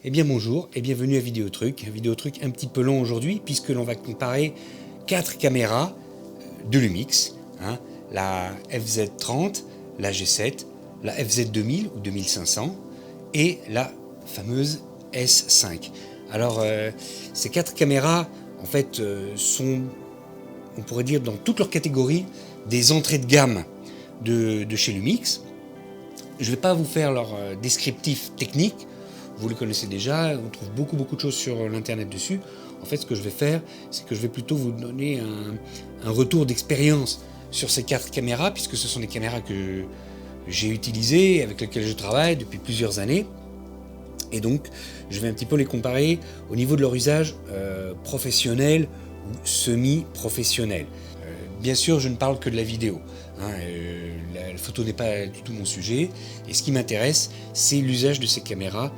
Eh bien bonjour et bienvenue à Vidéotruc. Vidéotruc un petit peu long aujourd'hui puisque l'on va comparer 4 caméras de Lumix. La FZ30, la G7, la FZ2000 ou 2500 et la fameuse S5. Alors ces 4 caméras en fait sont, on pourrait dire dans toutes leurs catégories, des entrées de gamme de chez Lumix. Je ne vais pas vous faire leur descriptif technique. Vous le connaissez déjà, on trouve beaucoup de choses sur l'internet dessus. En fait, ce que je vais faire, c'est que je vais plutôt vous donner un retour d'expérience sur ces 4 caméras, puisque ce sont des caméras que j'ai utilisées, avec lesquelles je travaille depuis plusieurs années. Et donc, je vais un petit peu les comparer au niveau de leur usage professionnel ou semi-professionnel. Bien sûr, je ne parle que de la vidéo. La photo n'est pas du tout mon sujet. Et ce qui m'intéresse, c'est l'usage de ces caméras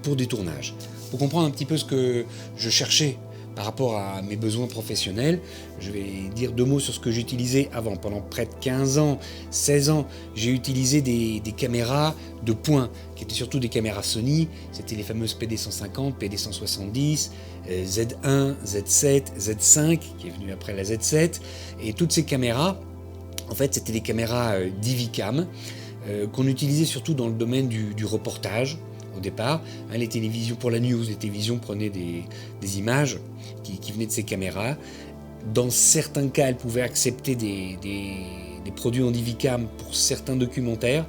pour des tournages. Pour comprendre un petit peu ce que je cherchais par rapport à mes besoins professionnels, je vais dire 2 mots sur ce que j'utilisais avant. Pendant près de 15 ans, 16 ans, j'ai utilisé des caméras de pointe, qui étaient surtout des caméras Sony. C'était les fameuses PD150, PD170, Z1, Z7, Z5, qui est venu après la Z7. Et toutes ces caméras, en fait, c'était des caméras Divicam, qu'on utilisait surtout dans le domaine du reportage. Au départ, les télévisions pour la news, les télévisions prenaient des images qui venaient de ces caméras. Dans certains cas, elles pouvaient accepter des produits en Divicam pour certains documentaires,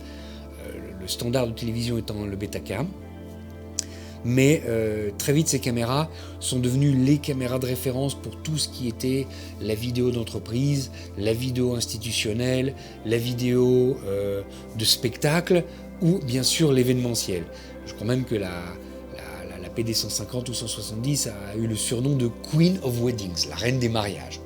le standard de télévision étant le Betacam. Mais très vite, ces caméras sont devenues les caméras de référence pour tout ce qui était la vidéo d'entreprise, la vidéo institutionnelle, la vidéo de spectacle ou bien sûr l'événementiel. Je crois même que la PD 150 ou 170 a eu le surnom de Queen of Weddings, la reine des mariages.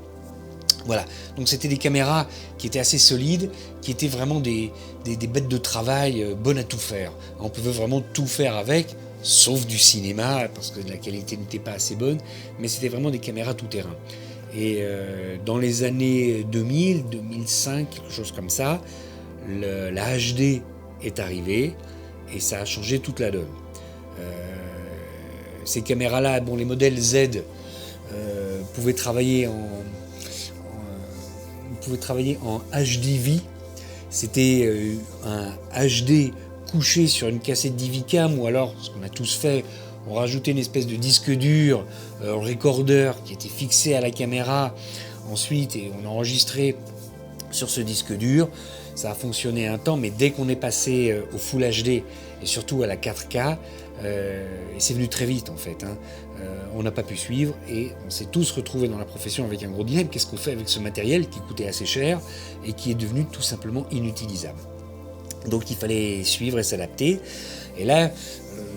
Voilà, donc c'était des caméras qui étaient assez solides, qui étaient vraiment des bêtes de travail bonnes à tout faire. On pouvait vraiment tout faire avec, sauf du cinéma, parce que la qualité n'était pas assez bonne, mais c'était vraiment des caméras tout-terrain. Et dans les années 2000, 2005, quelque chose comme ça, la HD est arrivée, et ça a changé toute la donne. Ces caméras-là, bon, les modèles Z pouvaient travailler en HDV. C'était un HD couché sur une cassette Divicam, ou alors, ce qu'on a tous fait, on rajoutait une espèce de disque dur, recorder qui était fixé à la caméra ensuite, et on enregistrait sur ce disque dur. Ça a fonctionné un temps, mais dès qu'on est passé au Full HD et surtout à la 4K, et c'est venu très vite en fait, on n'a pas pu suivre et on s'est tous retrouvés dans la profession avec un gros dilemme. Qu'est-ce qu'on fait avec ce matériel qui coûtait assez cher et qui est devenu tout simplement inutilisable? Donc il fallait suivre et s'adapter. Et là,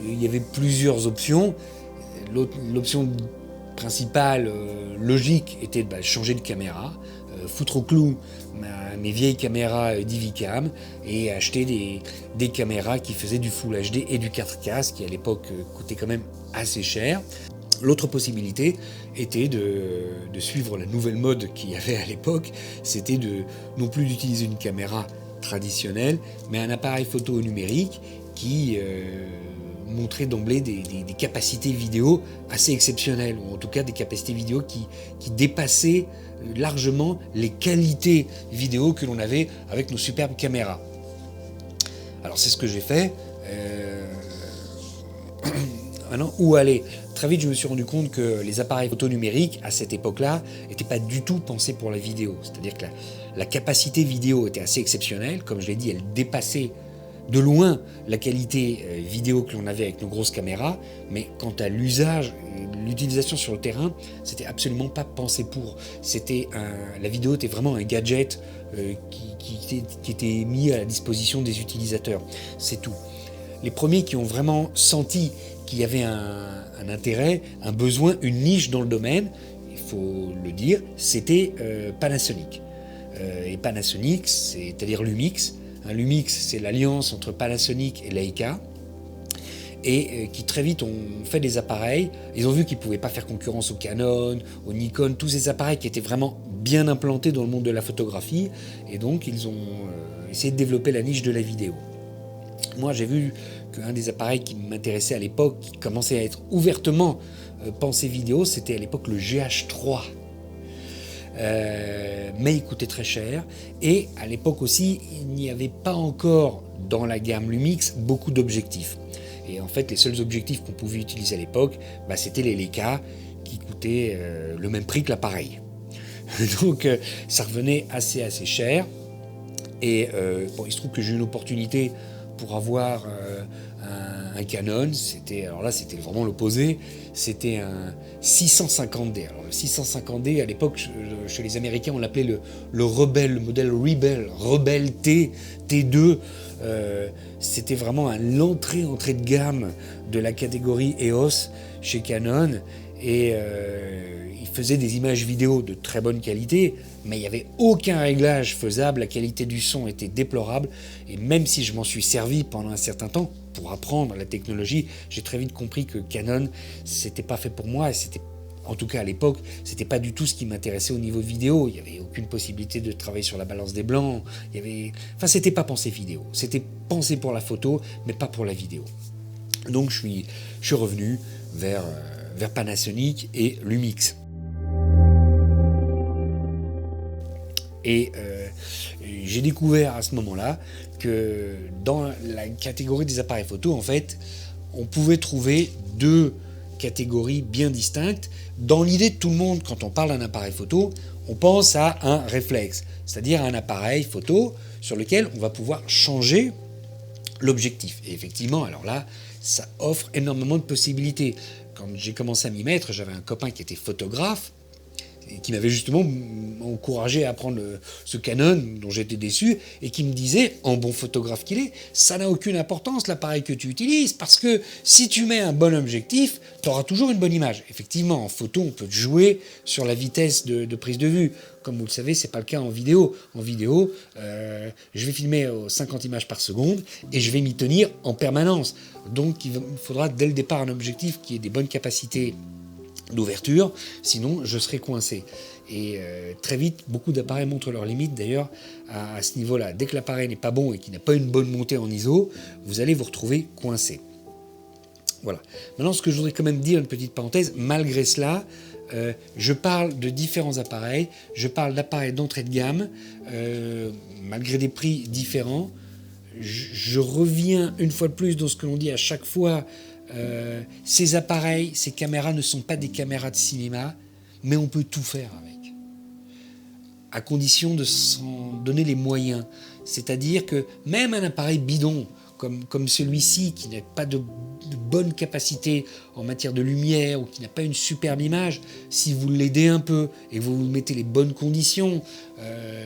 il y avait plusieurs options. L'option principale, logique, était de changer de caméra, foutre au clou mes vieilles caméras Divicam et acheter des caméras qui faisaient du Full HD et du 4K, ce qui à l'époque coûtait quand même assez cher. L'autre possibilité était de suivre la nouvelle mode qu'il y avait à l'époque, c'était non plus d'utiliser une caméra traditionnelle, mais un appareil photo numérique qui montrait d'emblée des capacités vidéo assez exceptionnelles, ou en tout cas des capacités vidéo qui dépassaient largement les qualités vidéo que l'on avait avec nos superbes caméras. Alors c'est ce que j'ai fait. Maintenant, où aller? Très vite, je me suis rendu compte que les appareils photo numériques, à cette époque-là, n'étaient pas du tout pensés pour la vidéo. C'est-à-dire que la capacité vidéo était assez exceptionnelle. Comme je l'ai dit, elle dépassait de loin la qualité vidéo que l'on avait avec nos grosses caméras, mais quant à l'usage, l'utilisation sur le terrain, c'était absolument pas pensé pour. La vidéo était vraiment un gadget qui était mis à la disposition des utilisateurs. C'est tout. Les premiers qui ont vraiment senti qu'il y avait un intérêt, un besoin, une niche dans le domaine, il faut le dire, c'était Panasonic. Et Panasonic, c'est-à-dire Lumix. Lumix, c'est l'alliance entre Panasonic et Leica, et qui très vite ont fait des appareils. Ils ont vu qu'ils ne pouvaient pas faire concurrence au Canon, au Nikon, tous ces appareils qui étaient vraiment bien implantés dans le monde de la photographie, et donc ils ont essayé de développer la niche de la vidéo. Moi, j'ai vu qu'un des appareils qui m'intéressait à l'époque, qui commençait à être ouvertement pensé vidéo, c'était à l'époque le GH3. Mais il coûtait très cher, et à l'époque aussi, il n'y avait pas encore dans la gamme Lumix beaucoup d'objectifs. Et en fait, les seuls objectifs qu'on pouvait utiliser à l'époque, c'était les Leica, qui coûtaient le même prix que l'appareil. Donc ça revenait assez cher. Et il se trouve que j'ai eu une opportunité pour avoir un Canon. C'était vraiment l'opposé. C'était un 650D. Alors le 650D, à l'époque, chez les Américains, on l'appelait le Rebel, le modèle Rebel T2. C'était vraiment l'entrée de gamme de la catégorie EOS chez Canon. Et il faisait des images vidéo de très bonne qualité, mais il n'y avait aucun réglage faisable, la qualité du son était déplorable, et même si je m'en suis servi pendant un certain temps pour apprendre la technologie, j'ai très vite compris que Canon, c'était pas fait pour moi, et c'était, en tout cas à l'époque, c'était pas du tout ce qui m'intéressait au niveau vidéo. Il n'y avait aucune possibilité de travailler sur la balance des blancs, c'était pas pensé vidéo, c'était pensé pour la photo, mais pas pour la vidéo. Donc je suis revenu vers Panasonic et Lumix. Et j'ai découvert à ce moment-là que dans la catégorie des appareils photo, en fait, on pouvait trouver deux catégories bien distinctes. Dans l'idée de tout le monde, quand on parle d'un appareil photo, on pense à un réflexe, c'est-à-dire un appareil photo sur lequel on va pouvoir changer l'objectif. Et effectivement, alors là, ça offre énormément de possibilités. Quand j'ai commencé à m'y mettre, j'avais un copain qui était photographe, qui m'avait justement encouragé à prendre ce Canon dont j'étais déçu, et qui me disait, en bon photographe qu'il est, ça n'a aucune importance l'appareil que tu utilises, parce que si tu mets un bon objectif, tu auras toujours une bonne image. Effectivement, en photo, on peut jouer sur la vitesse de prise de vue. Comme vous le savez, c'est pas le cas en vidéo. En vidéo, je vais filmer aux 50 images par seconde et je vais m'y tenir en permanence. Donc il faudra dès le départ un objectif qui ait des bonnes capacités d'ouverture, sinon je serai coincé. Et très vite, beaucoup d'appareils montrent leurs limites d'ailleurs à ce niveau-là. Dès que l'appareil n'est pas bon et qu'il n'a pas une bonne montée en ISO, vous allez vous retrouver coincé. Voilà. Maintenant, ce que je voudrais quand même dire, une petite parenthèse, malgré cela, je parle de différents appareils, je parle d'appareils d'entrée de gamme, malgré des prix différents. Je reviens une fois de plus dans ce que l'on dit à chaque fois. Ces appareils, ces caméras ne sont pas des caméras de cinéma, mais on peut tout faire avec, à condition de s'en donner les moyens. C'est-à-dire que même un appareil bidon, comme celui-ci, qui n'a pas de bonne capacité en matière de lumière, ou qui n'a pas une superbe image, si vous l'aidez un peu et que vous mettez les bonnes conditions,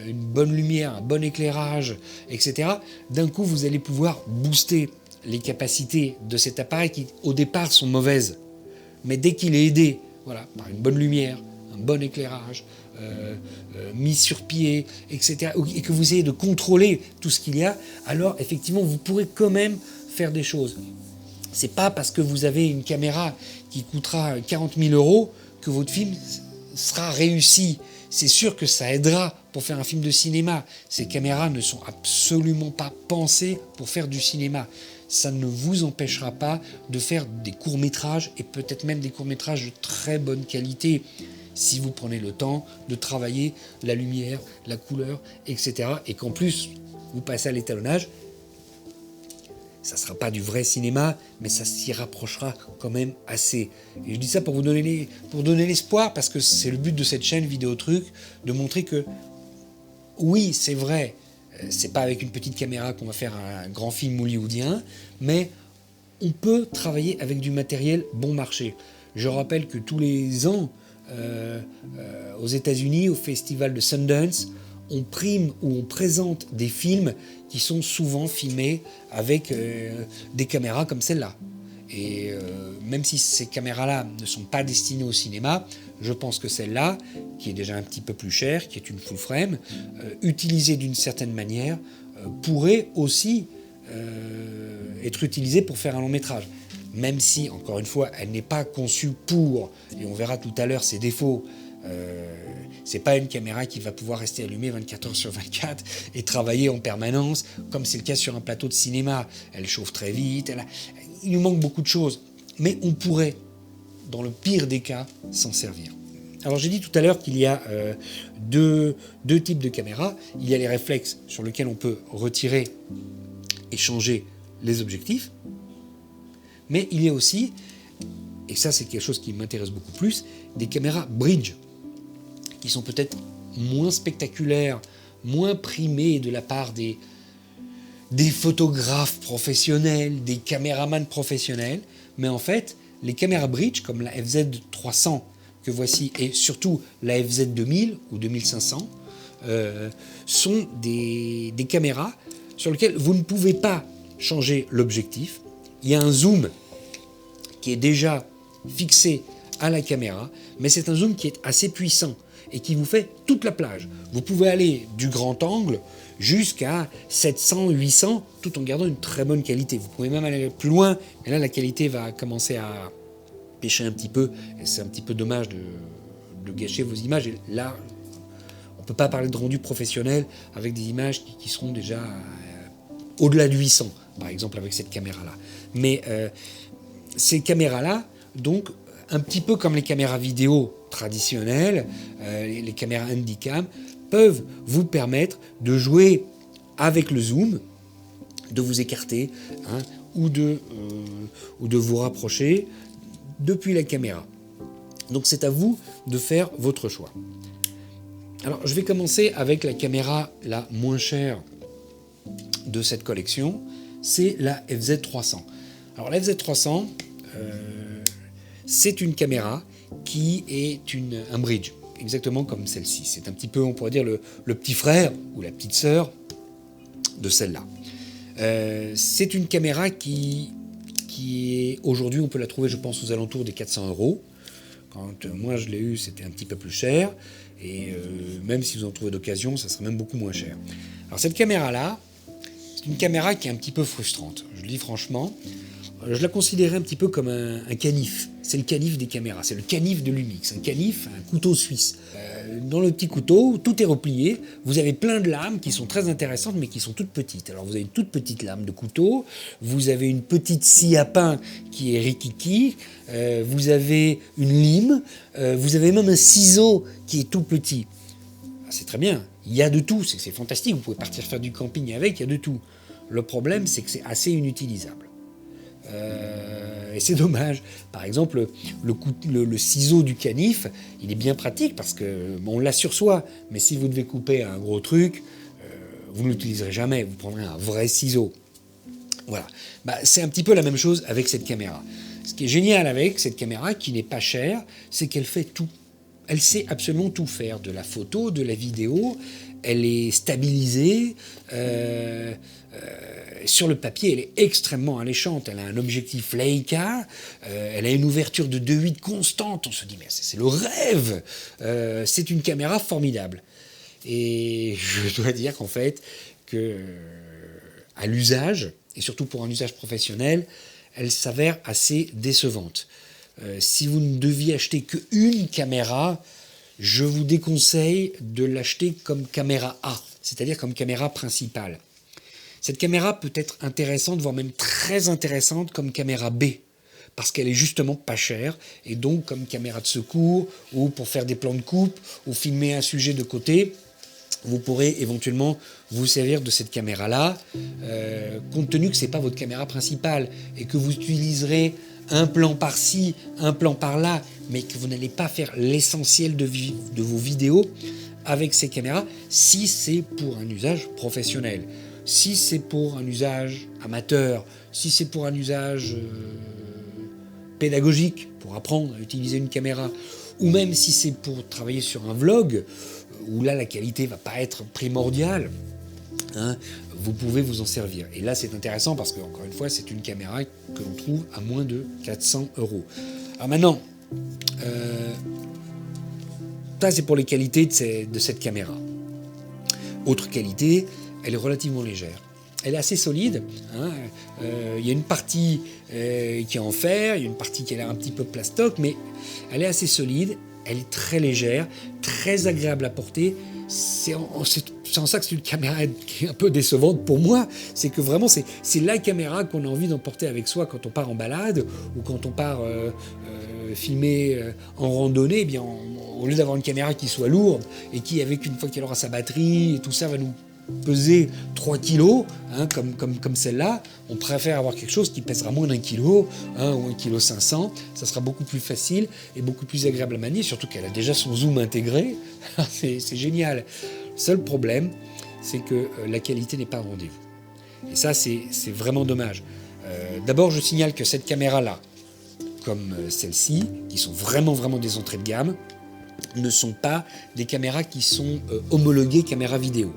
une bonne lumière, un bon éclairage, etc., d'un coup vous allez pouvoir booster les capacités de cet appareil qui au départ sont mauvaises, mais dès qu'il est aidé, voilà, par une bonne lumière, un bon éclairage, mis sur pied, etc., et que vous essayez de contrôler tout ce qu'il y a, alors effectivement vous pourrez quand même faire des choses. C'est pas parce que vous avez une caméra qui coûtera 40 000 € que votre film sera réussi. C'est sûr que ça aidera pour faire un film de cinéma. Ces caméras ne sont absolument pas pensées pour faire du cinéma. Ça ne vous empêchera pas de faire des courts-métrages, et peut-être même des courts-métrages de très bonne qualité, si vous prenez le temps de travailler la lumière, la couleur, etc. Et qu'en plus, vous passez à l'étalonnage. Ça ne sera pas du vrai cinéma, mais ça s'y rapprochera quand même assez. Et je dis ça pour donner l'espoir, parce que c'est le but de cette chaîne Vidéo Truc, de montrer que, oui, c'est vrai, c'est pas avec une petite caméra qu'on va faire un grand film hollywoodien, mais on peut travailler avec du matériel bon marché. Je rappelle que tous les ans, aux États-Unis, au festival de Sundance, on prime ou on présente des films qui sont souvent filmés avec des caméras comme celle-là. Et même si ces caméras-là ne sont pas destinées au cinéma, je pense que celle-là, qui est déjà un petit peu plus chère, qui est une full frame, utilisée d'une certaine manière, pourrait aussi être utilisée pour faire un long métrage. Même si, encore une fois, elle n'est pas conçue pour, et on verra tout à l'heure ses défauts, C'est pas une caméra qui va pouvoir rester allumée 24 heures sur 24 et travailler en permanence, comme c'est le cas sur un plateau de cinéma. Elle chauffe très vite, il nous manque beaucoup de choses. Mais on pourrait, dans le pire des cas, s'en servir. Alors j'ai dit tout à l'heure qu'il y a deux types de caméras. Il y a les réflexes sur lesquels on peut retirer et changer les objectifs. Mais il y a aussi, et ça c'est quelque chose qui m'intéresse beaucoup plus, des caméras bridge, qui sont peut-être moins spectaculaires, moins primées de la part des photographes professionnels, des caméramans professionnels. Mais en fait, les caméras bridge, comme la FZ300 que voici, et surtout la FZ2000 ou 2500, sont des caméras sur lesquelles vous ne pouvez pas changer l'objectif. Il y a un zoom qui est déjà fixé à la caméra, mais c'est un zoom qui est assez puissant et qui vous fait toute la plage. Vous pouvez aller du grand angle jusqu'à 700, 800, tout en gardant une très bonne qualité. Vous pouvez même aller plus loin, mais là la qualité va commencer à pêcher un petit peu, et c'est un petit peu dommage de gâcher vos images. Et là, on ne peut pas parler de rendu professionnel avec des images qui seront déjà au-delà de 800, par exemple avec cette caméra-là. Mais ces caméras-là, donc, un petit peu comme les caméras vidéo traditionnelles, les caméras handycam, peuvent vous permettre de jouer avec le zoom, de vous écarter, hein, ou de vous rapprocher depuis la caméra. Donc c'est à vous de faire votre choix. Alors je vais commencer avec la caméra la moins chère de cette collection, c'est la FZ300. Alors la FZ300, c'est une caméra qui est un bridge, exactement comme celle-ci. C'est un petit peu, on pourrait dire, le petit frère ou la petite sœur de celle-là. C'est une caméra qui est, aujourd'hui, on peut la trouver, je pense, aux alentours des 400 €. Quand moi je l'ai eu, c'était un petit peu plus cher. Et même si vous en trouvez d'occasion, ça serait même beaucoup moins cher. Alors cette caméra-là, c'est une caméra qui est un petit peu frustrante. Je le dis franchement. Je la considérais un petit peu comme un canif. C'est le canif des caméras, c'est le canif de Lumix. Un canif, un couteau suisse. Dans le petit couteau, tout est replié. Vous avez plein de lames qui sont très intéressantes, mais qui sont toutes petites. Alors vous avez une toute petite lame de couteau, vous avez une petite scie à pain qui est rikiki, vous avez une lime, vous avez même un ciseau qui est tout petit. C'est très bien, il y a de tout, c'est fantastique, vous pouvez partir faire du camping avec, il y a de tout. Le problème, c'est que c'est assez inutilisable. Et c'est dommage. Par exemple, le ciseau du canif, il est bien pratique parce que on l'a sur soi. Mais si vous devez couper un gros truc, vous ne l'utiliserez jamais. Vous prendrez un vrai ciseau. Voilà. C'est un petit peu la même chose avec cette caméra. Ce qui est génial avec cette caméra, qui n'est pas chère, c'est qu'elle fait tout. Elle sait absolument tout faire. De la photo, de la vidéo. Elle est stabilisée. Sur le papier, elle est extrêmement alléchante. Elle a un objectif Leica, elle a une ouverture de 2.8 constante. On se dit, mais c'est le rêve. C'est une caméra formidable. Et je dois dire qu'en fait, à l'usage, et surtout pour un usage professionnel, elle s'avère assez décevante. Si vous ne deviez acheter qu'une caméra, je vous déconseille de l'acheter comme caméra A, c'est-à-dire comme caméra principale. Cette caméra peut être intéressante, voire même très intéressante comme caméra B, parce qu'elle est justement pas chère, et donc comme caméra de secours, ou pour faire des plans de coupe, ou filmer un sujet de côté, vous pourrez éventuellement vous servir de cette caméra-là, compte tenu que ce n'est pas votre caméra principale, et que vous utiliserez un plan par-ci, un plan par-là, mais que vous n'allez pas faire l'essentiel de vos vidéos avec ces caméras, si c'est pour un usage professionnel. Si c'est pour un usage amateur, si c'est pour un usage pédagogique, pour apprendre à utiliser une caméra, ou même si c'est pour travailler sur un vlog, où là la qualité ne va pas être primordiale, hein, vous pouvez vous en servir. Et là c'est intéressant parce que, encore une fois, c'est une caméra que l'on trouve à moins de 400 €. Alors maintenant, ça c'est pour les qualités de cette caméra. Autre qualité, elle est relativement légère. Elle est assez solide. Hein. Il y a une partie qui est en fer, il y a une partie qui a l'air un petit peu plastoc, mais elle est assez solide. elle est très légère, très agréable à porter. C'est en ça que c'est une caméra qui est un peu décevante pour moi, c'est que vraiment c'est la caméra qu'on a envie d'emporter avec soi quand on part en balade ou quand on part filmer en randonnée. Eh bien, au lieu d'avoir une caméra qui soit lourde et qui, avec une fois qu'elle aura sa batterie et tout ça, va nous peser 3 kilos, hein, comme celle-là, on préfère avoir quelque chose qui pèsera moins d'1 kilo, hein, ou 1,5 kg. Ça sera beaucoup plus facile et beaucoup plus agréable à manier, surtout qu'elle a déjà son zoom intégré. C'est génial. Le seul problème, c'est que la qualité n'est pas au rendez-vous. Et ça, c'est vraiment dommage. D'abord, je signale que cette caméra-là, comme celle-ci, qui sont vraiment des entrées de gamme, ne sont pas des caméras qui sont homologuées caméra vidéo.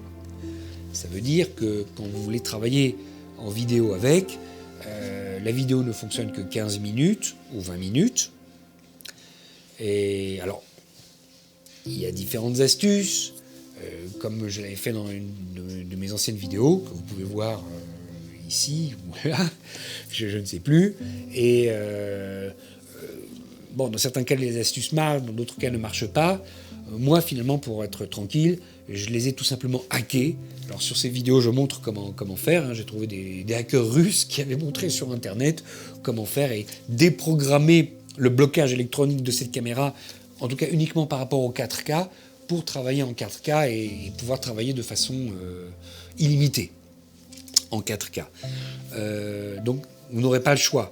Ça veut dire que quand vous voulez travailler en vidéo avec, la vidéo ne fonctionne que 15 minutes ou 20 minutes. Et alors, il y a différentes astuces, comme je l'avais fait dans une de mes anciennes vidéos, que vous pouvez voir ici, voilà, je ne sais plus. Et bon, dans certains cas, les astuces marchent, dans d'autres cas, ne marchent pas. Moi, finalement, pour être tranquille, je les ai tout simplement hackés. Alors, sur ces vidéos, je montre comment faire. Hein. J'ai trouvé des hackers russes qui avaient montré sur Internet comment faire et déprogrammer le blocage électronique de cette caméra, en tout cas uniquement par rapport au 4K, pour travailler en 4K et pouvoir travailler de façon illimitée en 4K. Donc, vous n'aurez pas le choix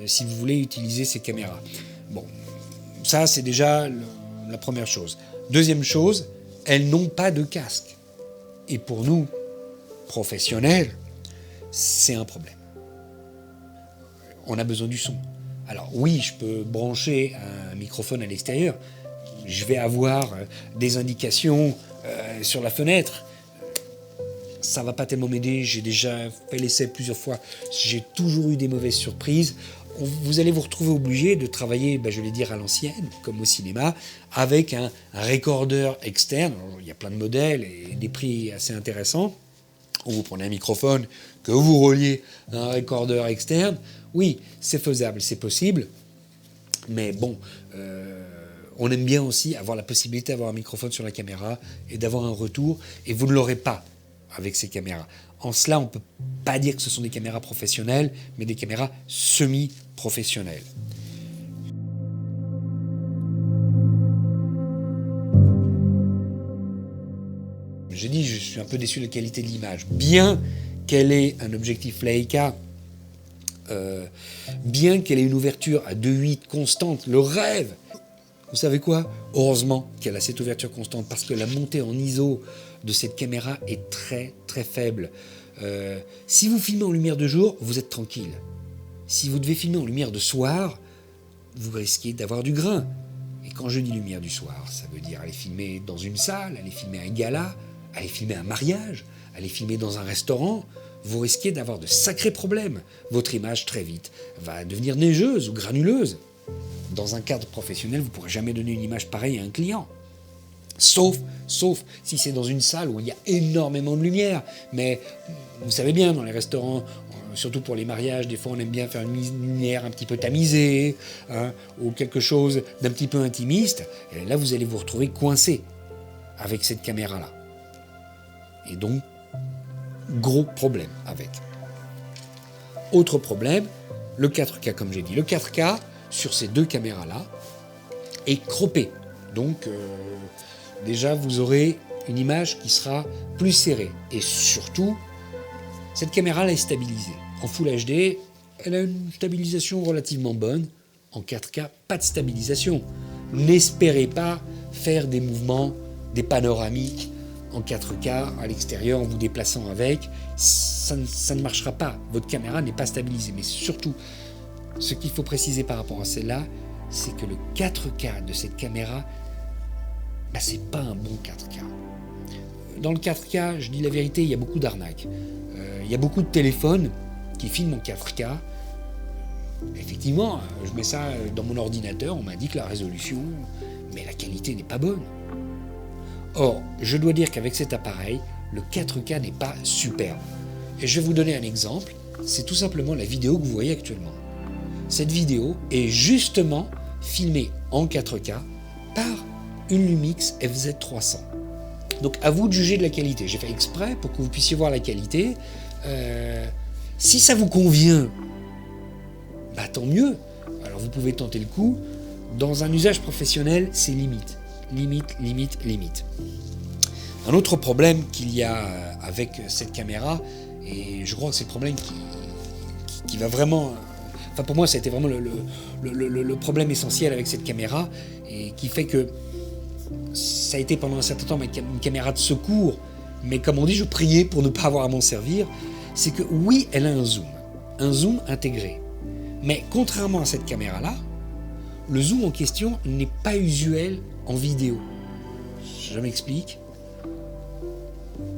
si vous voulez utiliser ces caméras. Bon, ça, c'est déjà la première chose. Deuxième chose, elles n'ont pas de casque. Et pour nous, professionnels, c'est un problème. On a besoin du son. Alors oui, je peux brancher un microphone à l'extérieur. Je vais avoir des indications sur la fenêtre. Ça ne va pas tellement m'aider. J'ai déjà fait l'essai plusieurs fois. J'ai toujours eu des mauvaises surprises. Vous allez vous retrouver obligé de travailler, je vais dire à l'ancienne, comme au cinéma, avec un recordeur externe. Alors, il y a plein de modèles et des prix assez intéressants. Vous prenez un microphone que vous reliez à un recordeur externe. Oui, c'est faisable, c'est possible. Mais bon, on aime bien aussi avoir la possibilité d'avoir un microphone sur la caméra et d'avoir un retour. Et vous ne l'aurez pas avec ces caméras. En cela, on ne peut pas dire que ce sont des caméras professionnelles, mais des caméras semi-professionnelles. J'ai dit, je suis un peu déçu de la qualité de l'image. Bien qu'elle ait un objectif Leica, bien qu'elle ait une ouverture à 2.8 constante, le rêve. Vous savez quoi? Heureusement qu'elle a cette ouverture constante, parce que la montée en ISO de cette caméra est très faible. Si vous filmez en lumière de jour, vous êtes tranquille. Si vous devez filmer en lumière de soir, vous risquez d'avoir du grain. Et quand je dis lumière du soir, ça veut dire aller filmer dans une salle, aller filmer un gala, aller filmer un mariage, aller filmer dans un restaurant. Vous risquez d'avoir de sacrés problèmes. Votre image, très vite, va devenir neigeuse ou granuleuse. Dans un cadre professionnel, vous ne pourrez jamais donner une image pareille à un client. Sauf si c'est dans une salle où il y a énormément de lumière. Mais vous savez bien, dans les restaurants, surtout pour les mariages, des fois on aime bien faire une lumière un petit peu tamisée, hein, ou quelque chose d'un petit peu intimiste. Et là, vous allez vous retrouver coincé avec cette caméra-là. Et donc, gros problème avec. Autre problème, le 4K, comme j'ai dit. Le 4K, sur ces deux caméras-là, est croppé. Donc, déjà, vous aurez une image qui sera plus serrée. Et surtout, cette caméra-là est stabilisée. En Full HD, elle a une stabilisation relativement bonne. En 4K, pas de stabilisation. N'espérez pas faire des mouvements, des panoramiques en 4K à l'extérieur en vous déplaçant avec. Ça ne marchera pas. Votre caméra n'est pas stabilisée. Mais surtout, ce qu'il faut préciser par rapport à celle-là, c'est que le 4K de cette caméra, c'est pas un bon 4K. Dans le 4K, je dis la vérité, il y a beaucoup d'arnaques. Il y a beaucoup de téléphones qui filment en 4K. Effectivement, je mets ça dans mon ordinateur, on m'indique la résolution, mais la qualité n'est pas bonne. Or, je dois dire qu'avec cet appareil, le 4K n'est pas superbe. Et je vais vous donner un exemple, c'est tout simplement la vidéo que vous voyez actuellement. Cette vidéo est justement filmée en 4K par une Lumix FZ300. Donc à vous de juger de la qualité. J'ai fait exprès pour que vous puissiez voir la qualité. Si ça vous convient, bah tant mieux. Alors vous pouvez tenter le coup. Dans un usage professionnel, c'est limite. Limite. Un autre problème qu'il y a avec cette caméra, et je crois que c'est le problème qui va vraiment... Enfin pour moi ça a été vraiment le problème essentiel avec cette caméra, et qui fait que ça a été pendant un certain temps une caméra de secours, mais comme on dit, je priais pour ne pas avoir à m'en servir, c'est que oui, elle a un zoom intégré. Mais contrairement à cette caméra-là, le zoom en question n'est pas usuel en vidéo. Je m'explique.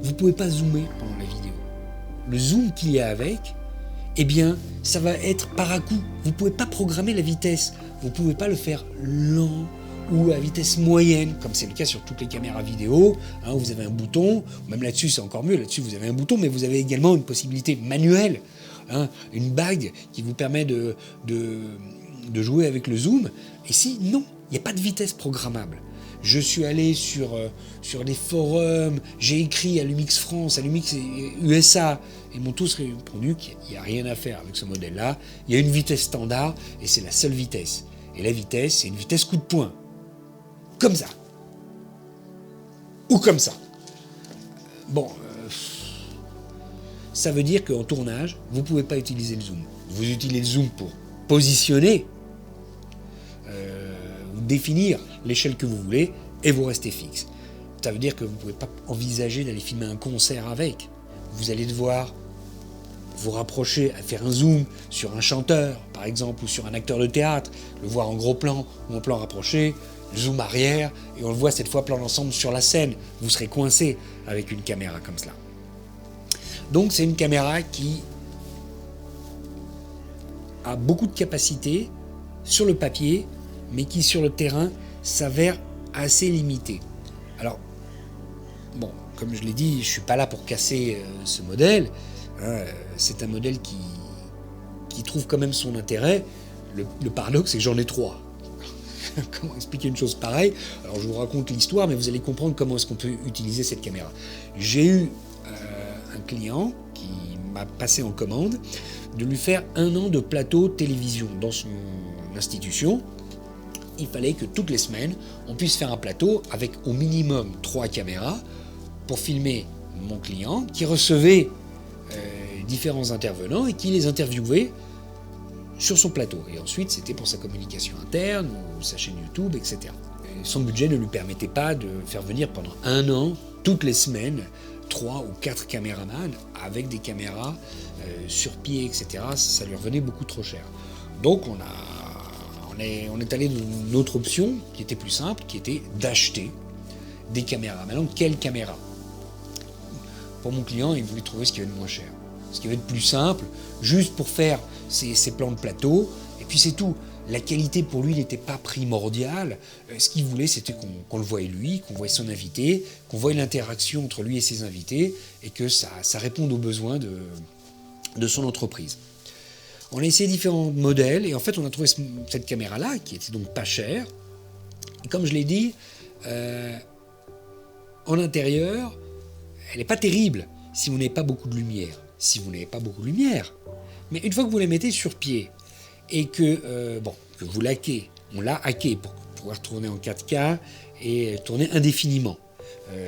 Vous ne pouvez pas zoomer pendant la vidéo. Le zoom qu'il y a avec, eh bien, ça va être par à coup. Vous ne pouvez pas programmer la vitesse. Vous ne pouvez pas le faire lent ou à vitesse moyenne, comme c'est le cas sur toutes les caméras vidéo. Où vous avez un bouton, même là-dessus c'est encore mieux, là-dessus vous avez un bouton, mais vous avez également une possibilité manuelle, une bague qui vous permet de jouer avec le zoom. Ici, non, il n'y a pas de vitesse programmable. Je suis allé sur les forums, j'ai écrit à Lumix France, à Lumix USA, ils m'ont tous répondu qu'il n'y a rien à faire avec ce modèle-là. Il y a une vitesse standard et c'est la seule vitesse. Et la vitesse, c'est une vitesse coup de poing. Comme ça. Ou comme ça. Bon, ça veut dire qu'en tournage, vous ne pouvez pas utiliser le zoom. Vous utilisez le zoom pour positionner, définir l'échelle que vous voulez, et vous restez fixe. Ça veut dire que vous ne pouvez pas envisager d'aller filmer un concert avec. Vous allez devoir vous rapprocher, faire un zoom sur un chanteur, par exemple, ou sur un acteur de théâtre, le voir en gros plan ou en plan rapproché, zoom arrière, et on le voit cette fois plan d'ensemble sur la scène. Vous serez coincé avec une caméra comme cela. Donc c'est une caméra qui a beaucoup de capacité sur le papier, mais qui sur le terrain s'avère assez limitée. Alors, bon, comme je l'ai dit, je ne suis pas là pour casser ce modèle. C'est un modèle qui trouve quand même son intérêt. Le paradoxe, c'est que j'en ai 3. Comment expliquer une chose pareille? Alors je vous raconte l'histoire, mais vous allez comprendre comment est-ce qu'on peut utiliser cette caméra. J'ai eu un client qui m'a passé en commande de lui faire 1 an de plateau télévision dans son institution. Il fallait que toutes les semaines, on puisse faire un plateau avec au minimum 3 caméras pour filmer mon client qui recevait différents intervenants et qui les interviewait sur son plateau. Et ensuite, c'était pour sa communication interne, ou sa chaîne YouTube, etc. Et son budget ne lui permettait pas de faire venir pendant 1 an, toutes les semaines, 3 ou 4 caméramans avec des caméras sur pied, etc. Ça lui revenait beaucoup trop cher. Donc on est allé dans une autre option qui était plus simple, qui était d'acheter des caméras. Maintenant, quelle caméra? Pour mon client, il voulait trouver ce qu'il y avait de moins cher. Ce qui va être plus simple, juste pour faire ses plans de plateau, et puis c'est tout. La qualité pour lui n'était pas primordiale. Ce qu'il voulait, c'était qu'on le voie lui, qu'on voie son invité, qu'on voie l'interaction entre lui et ses invités, et que ça réponde aux besoins de son entreprise. On a essayé différents modèles, et en fait on a trouvé cette caméra-là, qui était donc pas chère. Et comme je l'ai dit, en intérieur, elle n'est pas terrible si vous n'avez pas beaucoup de lumière. Mais une fois que vous la mettez sur pied et que vous laquez, on l'a hacké pour pouvoir tourner en 4K et tourner indéfiniment,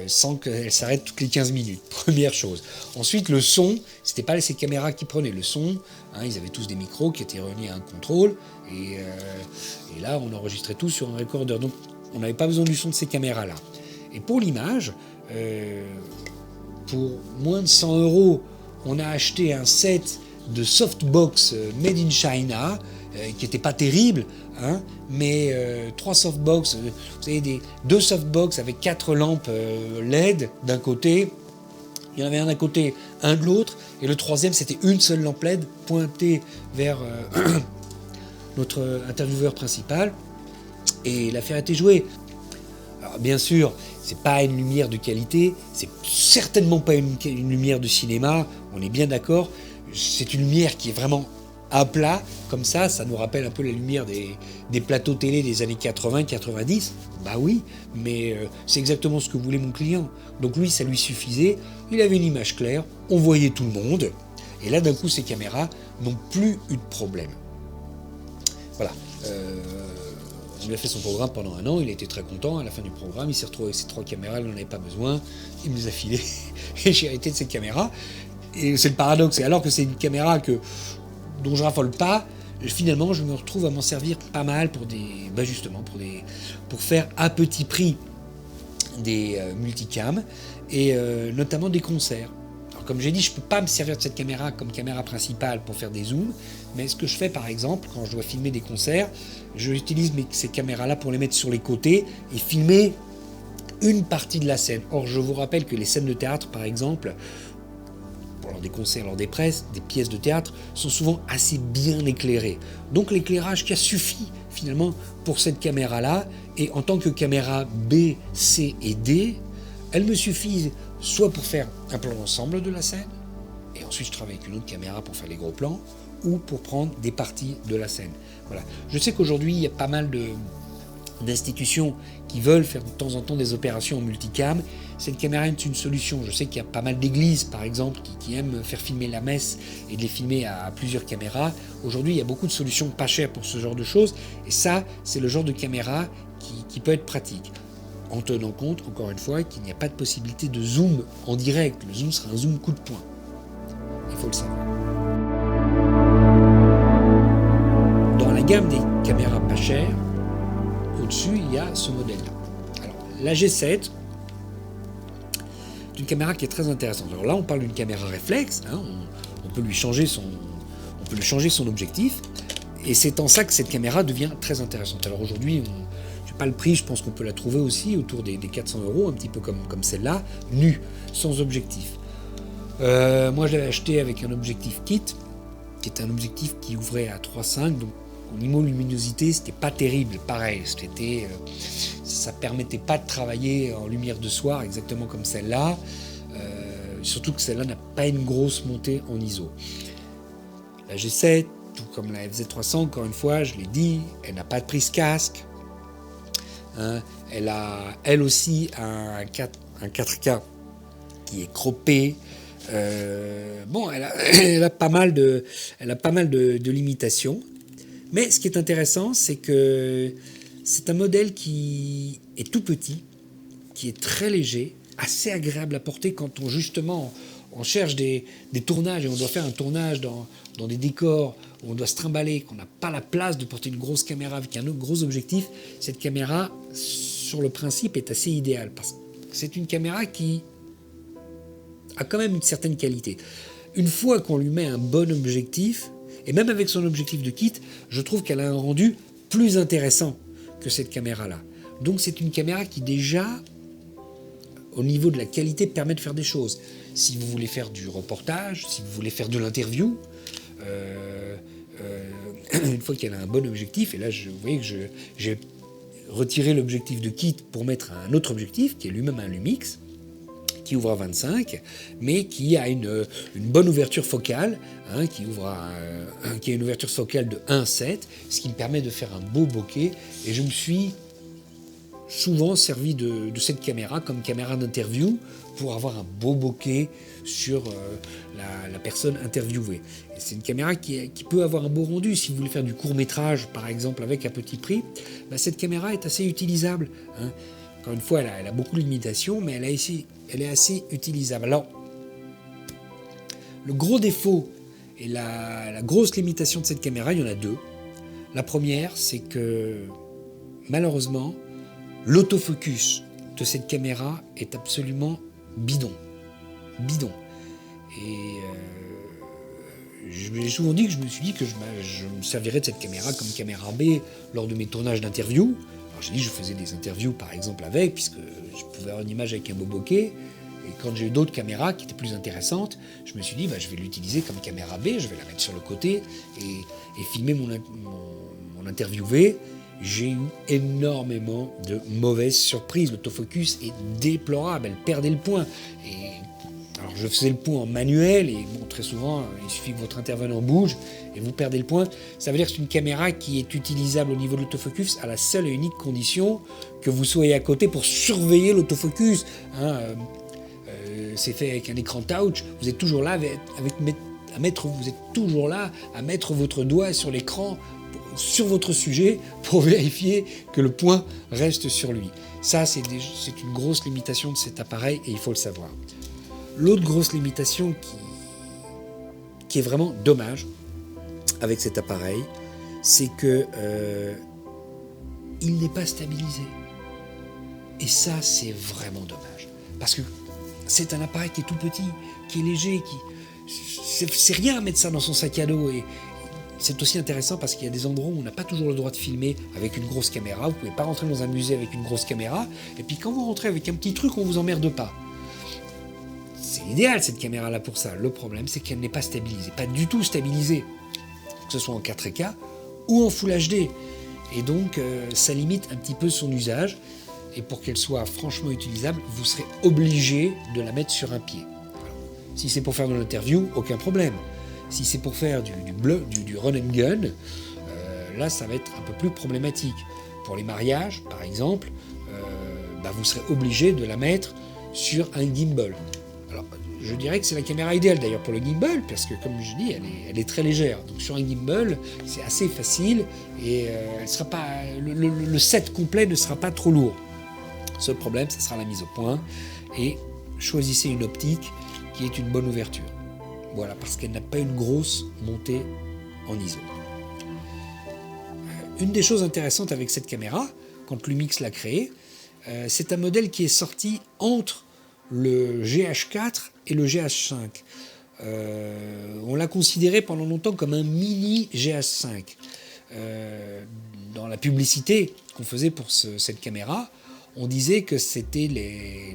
sans qu'elle s'arrête toutes les 15 minutes, première chose. Ensuite, le son, c'était pas ces caméras qui prenaient le son, ils avaient tous des micros qui étaient reliés à un contrôle, et là, on enregistrait tout sur un recordeur. Donc, on n'avait pas besoin du son de ces caméras-là. Et pour l'image, pour moins de 100 €, on a acheté un set de softbox made in China, qui n'était pas terrible, mais 3 softbox, vous savez, 2 softbox avec 4 lampes LED d'un côté, il y en avait un d'un côté, un de l'autre, et le troisième c'était une seule lampe LED pointée vers notre intervieweur principal, et l'affaire était jouée. Alors bien sûr, c'est pas une lumière de qualité, c'est certainement pas une lumière de cinéma, on est bien d'accord, c'est une lumière qui est vraiment à plat, comme ça nous rappelle un peu la lumière des plateaux télé des années 80-90. Bah oui, mais c'est exactement ce que voulait mon client. Donc lui, ça lui suffisait, il avait une image claire, on voyait tout le monde, et là d'un coup ces caméras n'ont plus eu de problème. Voilà. On lui a fait son programme pendant 1 an, il était très content. À la fin du programme, il s'est retrouvé avec ses 3 caméras, il n'en avait pas besoin, il me les a filées, et j'ai hérité de ces caméras. Et c'est le paradoxe, et alors que c'est une caméra dont je raffole pas, finalement je me retrouve à m'en servir pas mal pour pour faire à petit prix des multicams, et notamment des concerts. Alors, comme j'ai dit, je ne peux pas me servir de cette caméra comme caméra principale pour faire des zooms, mais ce que je fais par exemple, quand je dois filmer des concerts, j'utilise ces caméras-là pour les mettre sur les côtés et filmer une partie de la scène. Or, je vous rappelle que les scènes de théâtre, par exemple, lors des concerts, lors des pièces de théâtre, sont souvent assez bien éclairées. Donc l'éclairage qui a suffi finalement pour cette caméra-là, et en tant que caméra B, C et D, elle me suffit soit pour faire un plan d'ensemble de la scène, et ensuite je travaille avec une autre caméra pour faire les gros plans, ou pour prendre des parties de la scène. Voilà. Je sais qu'aujourd'hui, il y a pas mal d'institutions qui veulent faire de temps en temps des opérations en multicam. Cette caméra est une solution. Je sais qu'il y a pas mal d'églises, par exemple, qui aiment faire filmer la messe et de les filmer à plusieurs caméras. Aujourd'hui, il y a beaucoup de solutions pas chères pour ce genre de choses. Et ça, c'est le genre de caméra qui peut être pratique. En tenant compte, encore une fois, qu'il n'y a pas de possibilité de zoom en direct. Le zoom sera un zoom coup de poing. Il faut le savoir. Dans la gamme des caméras pas chères, au-dessus, il y a ce modèle-là. Alors, la G7, c'est une caméra qui est très intéressante. Alors là, on parle d'une caméra réflexe, hein, on peut lui changer son objectif, et c'est en ça que cette caméra devient très intéressante. Alors aujourd'hui, je n'ai pas le prix, je pense qu'on peut la trouver aussi autour des 400 €, un petit peu comme celle-là, nue, sans objectif. Moi, je l'avais acheté avec un objectif kit, qui est un objectif qui ouvrait à 3.5, donc au niveau luminosité, c'était pas terrible, pareil, ça permettait pas de travailler en lumière de soir exactement comme celle-là, surtout que celle-là n'a pas une grosse montée en ISO. La G7, tout comme la FZ300, encore une fois, je l'ai dit, elle n'a pas de prise casque, hein, elle a elle aussi un 4K qui est croppé. Bon, elle a pas mal de limitations. Mais ce qui est intéressant, c'est que c'est un modèle qui est tout petit, qui est très léger, assez agréable à porter quand on cherche des tournages et on doit faire un tournage dans des décors où on doit se trimballer, qu'on n'a pas la place de porter une grosse caméra avec un gros objectif. Cette caméra, sur le principe, est assez idéale parce que c'est une caméra qui a quand même une certaine qualité. Une fois qu'on lui met un bon objectif, et même avec son objectif de kit, je trouve qu'elle a un rendu plus intéressant que cette caméra-là. Donc c'est une caméra qui déjà, au niveau de la qualité, permet de faire des choses. Si vous voulez faire du reportage, si vous voulez faire de l'interview, une fois qu'elle a un bon objectif, et là vous voyez que j'ai retiré l'objectif de kit pour mettre un autre objectif, qui est lui-même un Lumix, qui ouvre à 25, mais qui a une bonne ouverture focale, hein, qui a une ouverture focale de 1,7, ce qui me permet de faire un beau bokeh. Et je me suis souvent servi de cette caméra comme caméra d'interview pour avoir un beau bokeh sur la personne interviewée. Et c'est une caméra qui peut avoir un beau rendu. Si vous voulez faire du court-métrage, par exemple, avec un petit prix, cette caméra est assez utilisable, hein. Encore une fois, elle a beaucoup de limitations, mais elle est assez utilisable. Alors, le gros défaut et la grosse limitation de cette caméra, il y en a deux. La première, c'est que malheureusement, l'autofocus de cette caméra est absolument bidon. Bidon. Et j'ai souvent dit que je me suis dit que je me servirais de cette caméra comme caméra B lors de mes tournages d'interview. Alors j'ai dit que je faisais des interviews par exemple avec, puisque je pouvais avoir une image avec un beau bokeh. Et quand j'ai eu d'autres caméras qui étaient plus intéressantes, je me suis dit je vais l'utiliser comme caméra B, je vais la mettre sur le côté et filmer mon interviewé. J'ai eu énormément de mauvaises surprises. L'autofocus est déplorable, elle perdait le point. Et alors Alors je faisais le point en manuel et bon, très souvent il suffit que votre intervenant bouge et vous perdez le point. Ça veut dire que c'est une caméra qui est utilisable au niveau de l'autofocus à la seule et unique condition que vous soyez à côté pour surveiller l'autofocus. C'est fait avec un écran touch, vous êtes toujours là vous êtes toujours là à mettre votre doigt sur l'écran, sur votre sujet, pour vérifier que le point reste sur lui. Ça, c'est une grosse limitation de cet appareil et il faut le savoir. L'autre grosse limitation qui est vraiment dommage avec cet appareil, c'est que il n'est pas stabilisé. Et ça, c'est vraiment dommage. Parce que c'est un appareil qui est tout petit, qui est léger, c'est rien à mettre ça dans son sac à dos. Et c'est aussi intéressant parce qu'il y a des endroits où on n'a pas toujours le droit de filmer avec une grosse caméra. Vous ne pouvez pas rentrer dans un musée avec une grosse caméra. Et puis quand vous rentrez avec un petit truc, on ne vous emmerde pas. C'est l'idéal cette caméra-là pour ça. Le problème, c'est qu'elle n'est pas stabilisée. Pas du tout stabilisée. Que ce soit en 4K ou en Full HD. Et donc, ça limite un petit peu son usage. Et pour qu'elle soit franchement utilisable, vous serez obligé de la mettre sur un pied. Alors, si c'est pour faire de l'interview, aucun problème. Si c'est pour faire du run and gun, là, ça va être un peu plus problématique. Pour les mariages, par exemple, vous serez obligé de la mettre sur un gimbal. Alors, je dirais que c'est la caméra idéale d'ailleurs pour le gimbal, parce que comme je dis, elle est très légère. Donc sur un gimbal, c'est assez facile et elle sera pas, le set complet ne sera pas trop lourd. Seul problème, ce sera la mise au point et choisissez une optique qui est une bonne ouverture. Voilà, parce qu'elle n'a pas une grosse montée en ISO. Une des choses intéressantes avec cette caméra, quand Lumix l'a créée, c'est un modèle qui est sorti entre le GH4 et le GH5. On l'a considéré pendant longtemps comme un mini GH5. Dans la publicité qu'on faisait pour cette caméra, on disait que c'était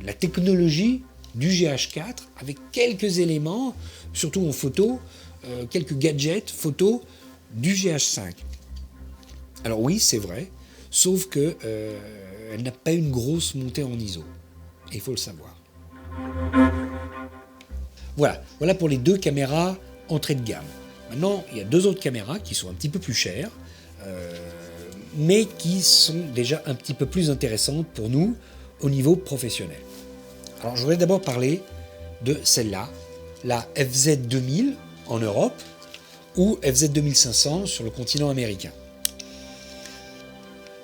la technologie du GH4 avec quelques éléments, surtout en photo, quelques gadgets photo du GH5. Alors oui, c'est vrai, sauf que elle n'a pas une grosse montée en ISO. Et il faut le savoir. Voilà pour les deux caméras entrée de gamme. Maintenant, il y a deux autres caméras qui sont un petit peu plus chères, mais qui sont déjà un petit peu plus intéressantes pour nous au niveau professionnel. Alors, je voudrais d'abord parler de celle-là, la FZ2000 en Europe ou FZ2500 sur le continent américain.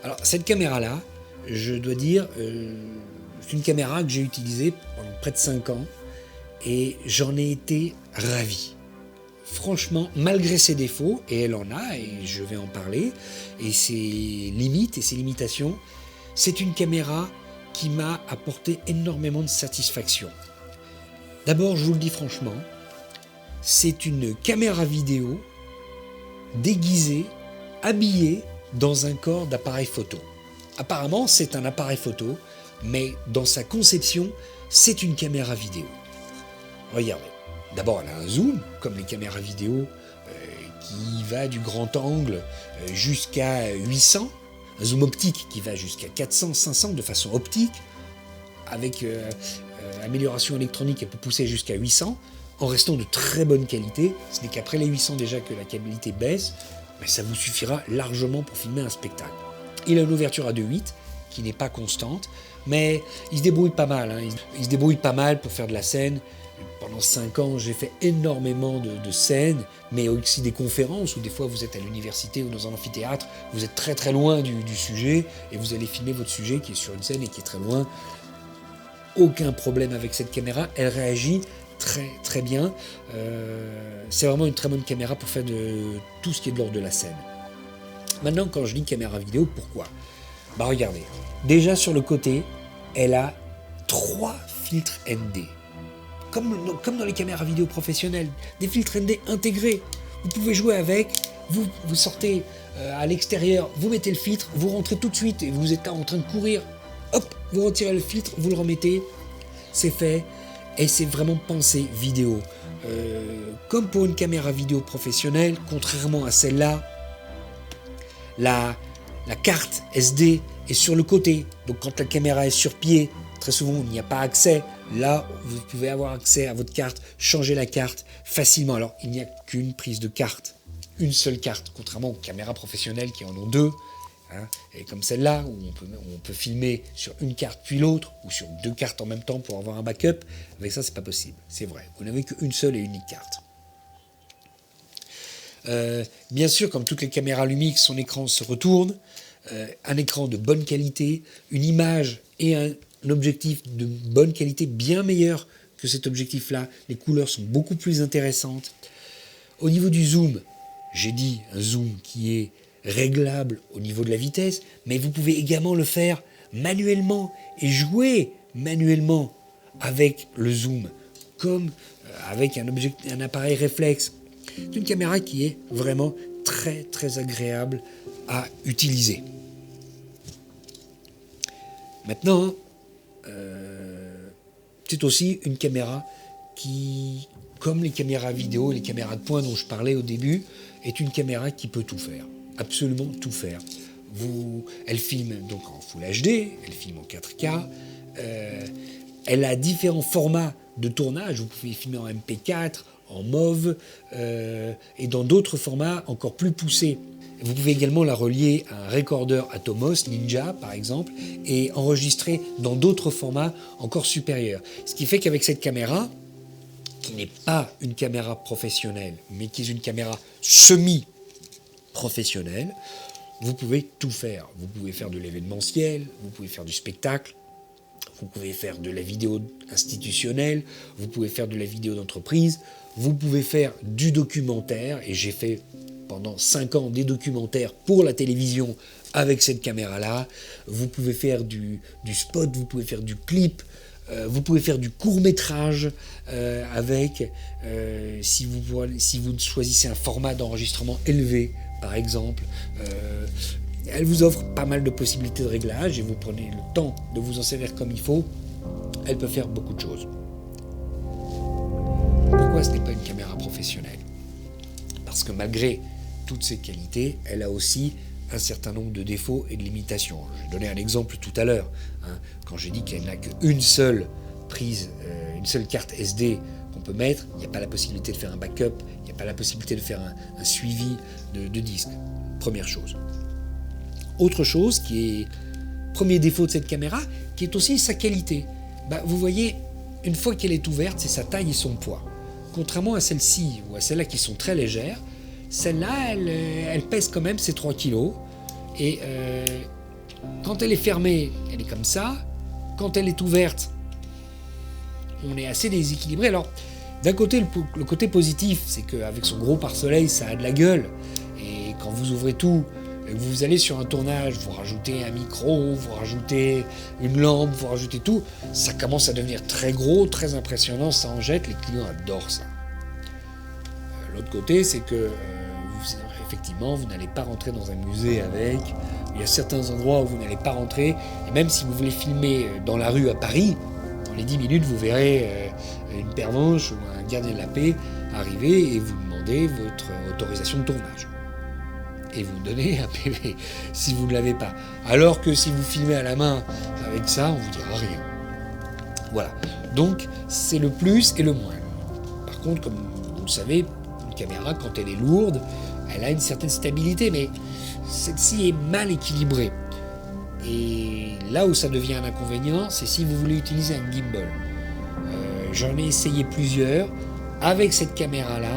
Alors, cette caméra-là, je dois dire, c'est une caméra que j'ai utilisée pendant près de 5 ans et j'en ai été ravi. Franchement, malgré ses défauts, et elle en a, et je vais en parler, et ses limites et ses limitations, c'est une caméra qui m'a apporté énormément de satisfaction. D'abord, je vous le dis franchement, c'est une caméra vidéo déguisée, habillée dans un corps d'appareil photo. Apparemment, c'est un appareil photo, mais dans sa conception, c'est une caméra vidéo. Regardez. D'abord, elle a un zoom, comme les caméras vidéo, qui va du grand angle jusqu'à 800, un zoom optique qui va jusqu'à 400, 500 de façon optique, avec amélioration électronique, elle peut pousser jusqu'à 800, en restant de très bonne qualité. Ce n'est qu'après les 800 déjà que la qualité baisse, mais ça vous suffira largement pour filmer un spectacle. Il a une ouverture à 2.8 qui n'est pas constante, mais il se débrouille pas mal. Il se débrouille pas mal pour faire de la scène. Pendant 5 ans, j'ai fait énormément de scènes, mais aussi des conférences où des fois vous êtes à l'université ou dans un amphithéâtre, vous êtes très très loin du sujet et vous allez filmer votre sujet qui est sur une scène et qui est très loin. Aucun problème avec cette caméra, elle réagit très très bien. C'est vraiment une très bonne caméra pour faire de tout ce qui est de l'ordre de la scène. Maintenant, quand je dis caméra vidéo, pourquoi ? Regardez, déjà sur le côté, elle a 3 filtres ND. Comme dans les caméras vidéo professionnelles, des filtres ND intégrés. Vous pouvez jouer avec, vous sortez à l'extérieur, vous mettez le filtre, vous rentrez tout de suite et vous êtes là en train de courir, hop, vous retirez le filtre, vous le remettez, c'est fait et c'est vraiment pensé vidéo. Comme pour une caméra vidéo professionnelle, contrairement à celle-là, la carte SD est sur le côté, donc quand la caméra est sur pied, très souvent on n'y a pas accès. Là, vous pouvez avoir accès à votre carte, changer la carte facilement. Alors, il n'y a qu'une prise de carte, une seule carte, contrairement aux caméras professionnelles qui en ont deux. Hein, et comme celle-là, où on peut filmer sur une carte puis l'autre, ou sur deux cartes en même temps pour avoir un backup. Avec ça, c'est pas possible. C'est vrai. Vous n'avez qu'une seule et unique carte. Bien sûr, comme toutes les caméras Lumix, son écran se retourne. Un écran de bonne qualité, une image et un objectif de bonne qualité, bien meilleur que cet objectif-là. Les couleurs sont beaucoup plus intéressantes. Au niveau du zoom, j'ai dit un zoom qui est réglable au niveau de la vitesse, mais vous pouvez également le faire manuellement et jouer manuellement avec le zoom, comme avec un appareil réflexe. C'est une caméra qui est vraiment très très agréable à utiliser. Maintenant, c'est aussi une caméra qui, comme les caméras vidéo et les caméras de pointe dont je parlais au début, est une caméra qui peut tout faire, absolument tout faire. Elle filme donc en Full HD, elle filme en 4K, elle a différents formats de tournage, vous pouvez filmer en MP4, en MOV et dans d'autres formats encore plus poussés. Vous pouvez également la relier à un recorder Atomos, Ninja par exemple, et enregistrer dans d'autres formats encore supérieurs. Ce qui fait qu'avec cette caméra, qui n'est pas une caméra professionnelle, mais qui est une caméra semi-professionnelle, vous pouvez tout faire. Vous pouvez faire de l'événementiel, vous pouvez faire du spectacle, vous pouvez faire de la vidéo institutionnelle, vous pouvez faire de la vidéo d'entreprise, vous pouvez faire du documentaire, et j'ai fait pendant 5 ans des documentaires pour la télévision avec cette caméra-là. Vous pouvez faire du spot, vous pouvez faire du clip, vous pouvez faire du court-métrage avec, si vous choisissez un format d'enregistrement élevé, par exemple. Elle vous offre pas mal de possibilités de réglage et vous prenez le temps de vous en servir comme il faut. Elle peut faire beaucoup de choses. Pourquoi ce n'est pas une caméra professionnelle ? Parce que malgré toutes ces qualités, elle a aussi un certain nombre de défauts et de limitations. J'ai donné un exemple tout à l'heure, quand j'ai dit qu'elle n'a qu'une seule prise, une seule carte SD qu'on peut mettre. Il n'y a pas la possibilité de faire un backup, il n'y a pas la possibilité de faire un suivi de disque. Première chose. Autre chose qui est premier défaut de cette caméra, qui est aussi sa qualité. Vous voyez, une fois qu'elle est ouverte, c'est sa taille et son poids. Contrairement à celle-ci ou à celles-là qui sont très légères, celle-là, elle pèse quand même ses 3 kilos. Et quand elle est fermée, elle est comme ça. Quand elle est ouverte, on est assez déséquilibré. Alors, d'un côté, le côté positif, c'est qu'avec son gros pare-soleil, ça a de la gueule. Et quand vous ouvrez tout, vous allez sur un tournage, vous rajoutez un micro, vous rajoutez une lampe, vous rajoutez tout, ça commence à devenir très gros, très impressionnant, ça en jette, les clients adorent ça. L'autre côté, c'est que effectivement, vous n'allez pas rentrer dans un musée avec, il y a certains endroits où vous n'allez pas rentrer, et même si vous voulez filmer dans la rue à Paris, dans les 10 minutes, vous verrez une pervenche ou un gardien de la paix arriver et vous demander votre autorisation de tournage. Et vous donnez un PV si vous ne l'avez pas. Alors que si vous filmez à la main avec ça, on ne vous dira rien. Voilà. Donc, c'est le plus et le moins. Par contre, comme vous le savez, une caméra, quand elle est lourde, elle a une certaine stabilité, mais celle-ci est mal équilibrée. Et là où ça devient un inconvénient, c'est si vous voulez utiliser un gimbal. J'en ai essayé plusieurs. Avec cette caméra-là,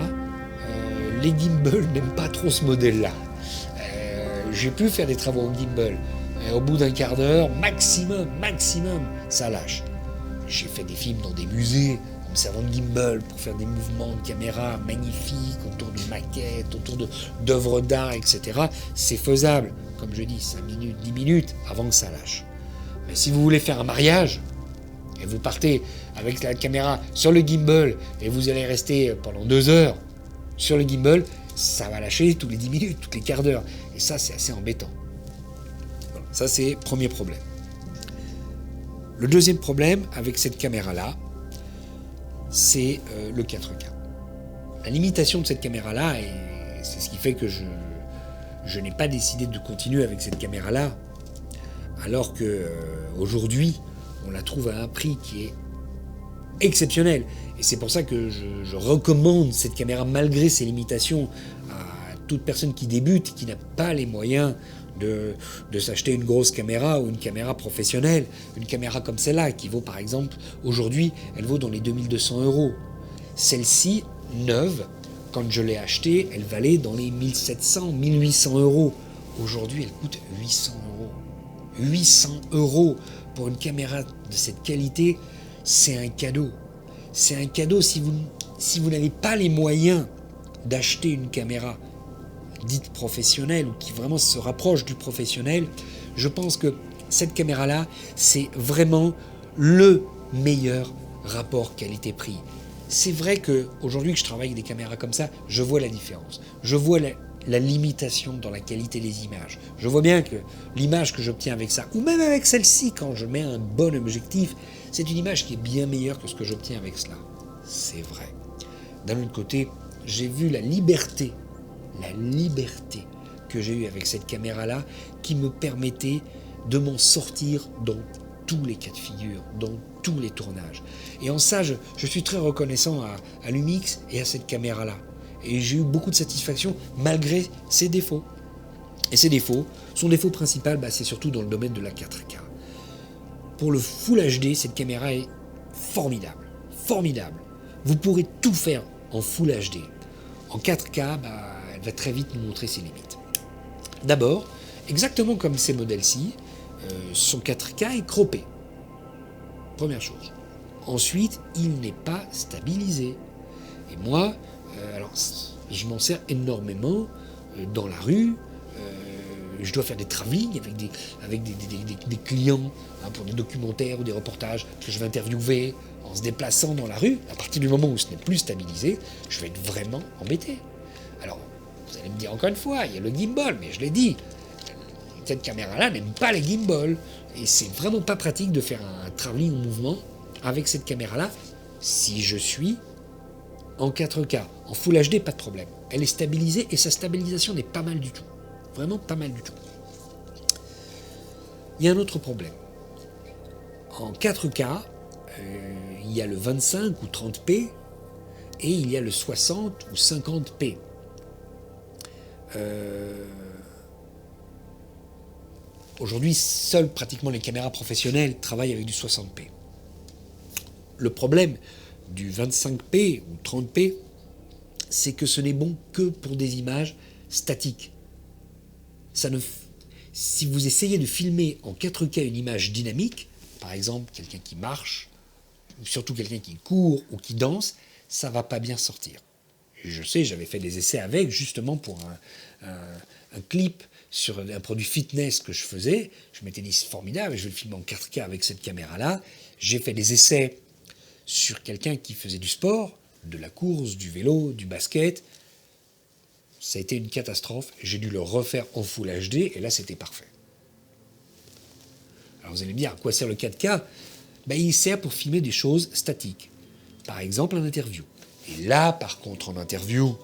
les gimbals n'aiment pas trop ce modèle-là. J'ai pu faire des travaux en gimbal. Au bout d'un quart d'heure, maximum, ça lâche. J'ai fait des films dans des musées en me servant de gimbal pour faire des mouvements de caméra magnifiques autour de maquettes, autour d'œuvres d'art, etc. C'est faisable, comme je dis, 5 minutes, 10 minutes avant que ça lâche. Mais si vous voulez faire un mariage, et vous partez avec la caméra sur le gimbal et vous allez rester pendant 2 heures sur le gimbal, ça va lâcher tous les 10 minutes, toutes les quarts d'heure. Et ça, c'est assez embêtant. Voilà, ça, c'est le premier problème. Le deuxième problème avec cette caméra-là, c'est le 4K. La limitation de cette caméra-là, et c'est ce qui fait que je n'ai pas décidé de continuer avec cette caméra-là, alors que aujourd'hui, on la trouve à un prix qui est exceptionnel. Et c'est pour ça que je recommande cette caméra malgré ses limitations à toute personne qui débute, qui n'a pas les moyens de s'acheter une grosse caméra ou une caméra professionnelle. Une caméra comme celle-là, qui vaut par exemple, aujourd'hui, elle vaut dans les 2200 euros. Celle-ci, neuve, quand je l'ai achetée, elle valait dans les 1700, 1800 euros. Aujourd'hui, elle coûte 800 euros. 800 euros pour une caméra de cette qualité, c'est un cadeau. C'est un cadeau si vous n'avez pas les moyens d'acheter une caméra dite professionnelle ou qui vraiment se rapproche du professionnel. Je pense que cette caméra-là, c'est vraiment le meilleur rapport qualité-prix. C'est vrai qu'aujourd'hui que je travaille avec des caméras comme ça, je vois la différence. Je vois la limitation dans la qualité des images. Je vois bien que l'image que j'obtiens avec ça, ou même avec celle-ci, quand je mets un bon objectif, c'est une image qui est bien meilleure que ce que j'obtiens avec cela. C'est vrai. D'un autre côté, j'ai vu la liberté que j'ai eue avec cette caméra-là, qui me permettait de m'en sortir dans tous les cas de figure, dans tous les tournages. Et en ça, je suis très reconnaissant à Lumix et à cette caméra-là. Et j'ai eu beaucoup de satisfaction malgré ses défauts. Et ses défauts, son défaut principal, c'est surtout dans le domaine de la 4K. Pour le Full HD, cette caméra est formidable. Formidable. Vous pourrez tout faire en Full HD. En 4K, elle va très vite nous montrer ses limites. D'abord, exactement comme ces modèles-ci, son 4K est croppé. Première chose. Ensuite, il n'est pas stabilisé. Et moi, alors, je m'en sers énormément dans la rue. Je dois faire des travelling avec des clients pour des documentaires ou des reportages que je vais interviewer en se déplaçant dans la rue. À partir du moment où ce n'est plus stabilisé, je vais être vraiment embêté. Alors, vous allez me dire encore une fois, il y a le gimbal, mais je l'ai dit, cette caméra-là n'aime pas les gimbals. Et c'est vraiment pas pratique de faire un travelling en mouvement avec cette caméra-là si je suis en 4K. En Full HD, pas de problème. Elle est stabilisée et sa stabilisation n'est pas mal du tout. Vraiment pas mal du tout. Il y a un autre problème. En 4K, il y a le 25 ou 30p et il y a le 60 ou 50p. Aujourd'hui, seules pratiquement les caméras professionnelles travaillent avec du 60p. Le problème du 25p ou 30p, c'est que ce n'est bon que pour des images statiques. Si vous essayez de filmer en 4K une image dynamique, par exemple quelqu'un qui marche, ou surtout quelqu'un qui court ou qui danse, ça ne va pas bien sortir. Je sais, j'avais fait des essais avec, justement pour un clip sur un produit fitness que je faisais. Je m'étais dit, c'est formidable, je vais le filmer en 4K avec cette caméra-là. J'ai fait des essais sur quelqu'un qui faisait du sport, de la course, du vélo, du basket. Ça a été une catastrophe. J'ai dû le refaire en Full HD et là, c'était parfait. Alors vous allez me dire, à quoi sert le 4K ? Il sert pour filmer des choses statiques. Par exemple, en interview. Et là, par contre, en interview,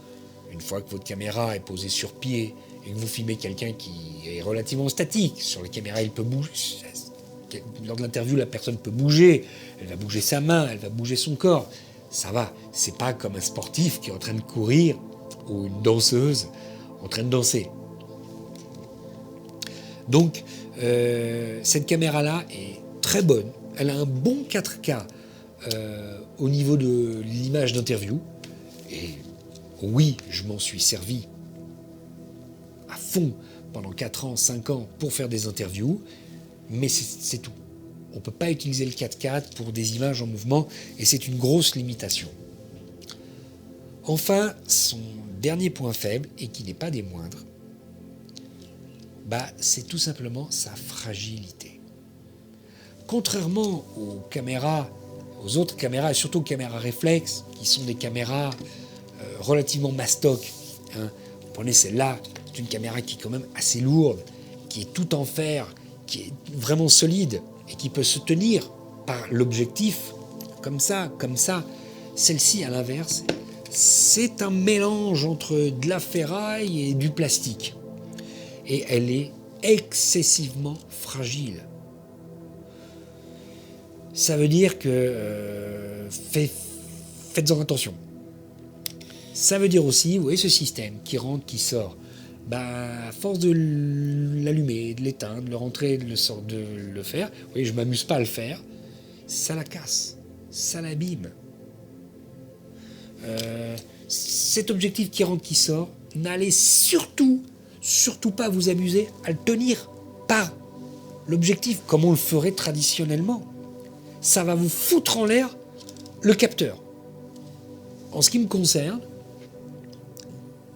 une fois que votre caméra est posée sur pied et que vous filmez quelqu'un qui est relativement statique, sur la caméra, il peut bouger. Lors de l'interview, la personne peut bouger. Elle va bouger sa main, elle va bouger son corps. Ça va. C'est pas comme un sportif qui est en train de courir ou une danseuse en train de danser. Donc, cette caméra-là est très bonne. Elle a un bon 4K au niveau de l'image d'interview. Et oui, je m'en suis servi à fond pendant 4 ans, 5 ans pour faire des interviews, mais c'est tout. On ne peut pas utiliser le 4K pour des images en mouvement et c'est une grosse limitation. Enfin, son dernier point faible, et qui n'est pas des moindres, c'est tout simplement sa fragilité. Contrairement aux autres caméras, et surtout aux caméras réflexes, qui sont des caméras relativement mastoc. Vous prenez celle-là, c'est une caméra qui est quand même assez lourde, qui est tout en fer, qui est vraiment solide, et qui peut se tenir par l'objectif, comme ça. Celle-ci, à l'inverse, c'est un mélange entre de la ferraille et du plastique. Et elle est excessivement fragile. ça veut dire que faites-en attention. Ça veut dire aussi, vous voyez ce système qui rentre, qui sort, à force de l'allumer, de l'éteindre, de le rentrer, de le faire, vous voyez, je ne m'amuse pas à le faire, ça la casse, ça l'abîme. Cet objectif qui rentre, qui sort, n'allez surtout pas vous amuser à le tenir par l'objectif comme on le ferait traditionnellement. Ça va vous foutre en l'air le capteur. En ce qui me concerne,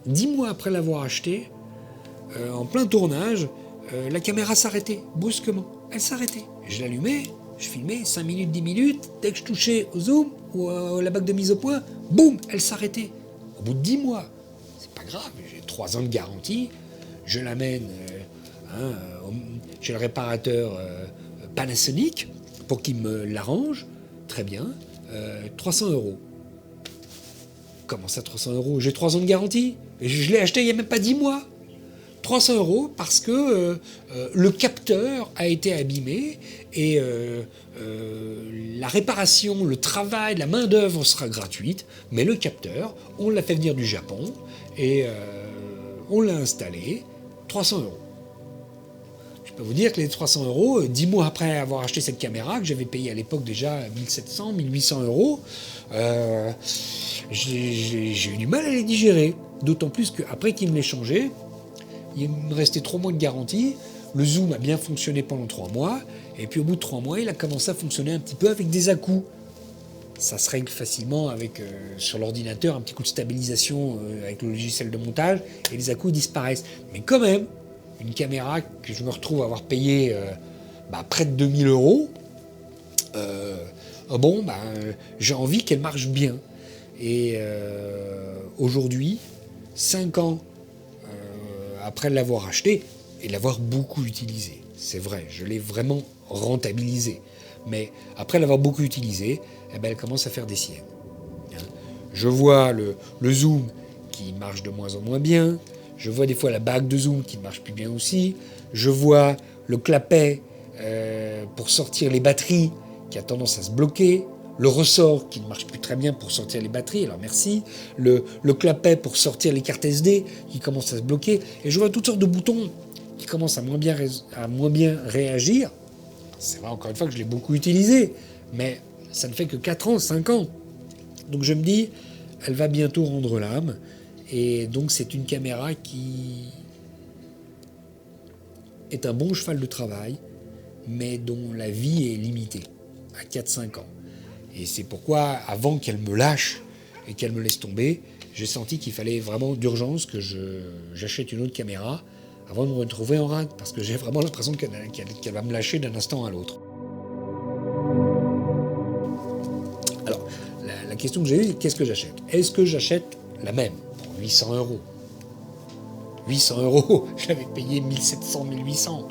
10 mois après l'avoir acheté, en plein tournage, la caméra s'arrêtait brusquement. Elle s'arrêtait. Je l'allumais, je filmais 5 minutes, 10 minutes. Dès que je touchais au zoom ou à la bague de mise au point, boum, elle s'arrêtait. Au bout de 10 mois, c'est pas grave, j'ai 3 ans de garantie. Je l'amène chez le réparateur Panasonic pour qu'il me l'arrange. Très bien. 300 €. Comment ça, 300 €? J'ai 3 ans de garantie. Je l'ai acheté il n'y a même pas 10 mois. 300 € parce que le capteur a été abîmé et la réparation, le travail, la main-d'œuvre sera gratuite, mais le capteur, on l'a fait venir du Japon et on l'a installé. 300 €. Je peux vous dire que les 300 €, 10 mois après avoir acheté cette caméra, que j'avais payé à l'époque déjà 1700, 1800 €, j'ai eu du mal à les digérer. D'autant plus qu'après qu'il me l'ait changé, il me restait 3 mois de garantie, le zoom a bien fonctionné pendant 3 mois, et puis au bout de 3 mois, il a commencé à fonctionner un petit peu avec des à-coups. Ça se règle facilement avec, sur l'ordinateur, un petit coup de stabilisation avec le logiciel de montage, et les à-coups disparaissent. Mais quand même, une caméra que je me retrouve à avoir payé près de 2000 €, j'ai envie qu'elle marche bien. Et aujourd'hui, 5 ans après l'avoir acheté et l'avoir beaucoup utilisé, c'est vrai, je l'ai vraiment rentabilisé. Mais après l'avoir beaucoup utilisé, elle commence à faire des siennes. Je vois le zoom qui marche de moins en moins bien. Je vois des fois la bague de zoom qui ne marche plus bien aussi. Je vois le clapet pour sortir les batteries qui a tendance à se bloquer. Le ressort qui ne marche plus très bien pour sortir les batteries, alors merci. Le clapet pour sortir les cartes SD qui commence à se bloquer. Et je vois toutes sortes de boutons qui commencent à moins bien réagir. C'est vrai, encore une fois, que je l'ai beaucoup utilisé, mais ça ne fait que 4 ans, 5 ans. Donc je me dis, elle va bientôt rendre l'âme. Et donc c'est une caméra qui est un bon cheval de travail, mais dont la vie est limitée à 4-5 ans. Et c'est pourquoi, avant qu'elle me lâche et qu'elle me laisse tomber, j'ai senti qu'il fallait vraiment d'urgence que j'achète une autre caméra avant de me retrouver en rade, parce que j'ai vraiment l'impression qu'elle va me lâcher d'un instant à l'autre. Alors, la question que j'ai eue, qu'est-ce que j'achète? Est-ce que j'achète la même pour 800 €? 800 €, j'avais payé 1700, 1800.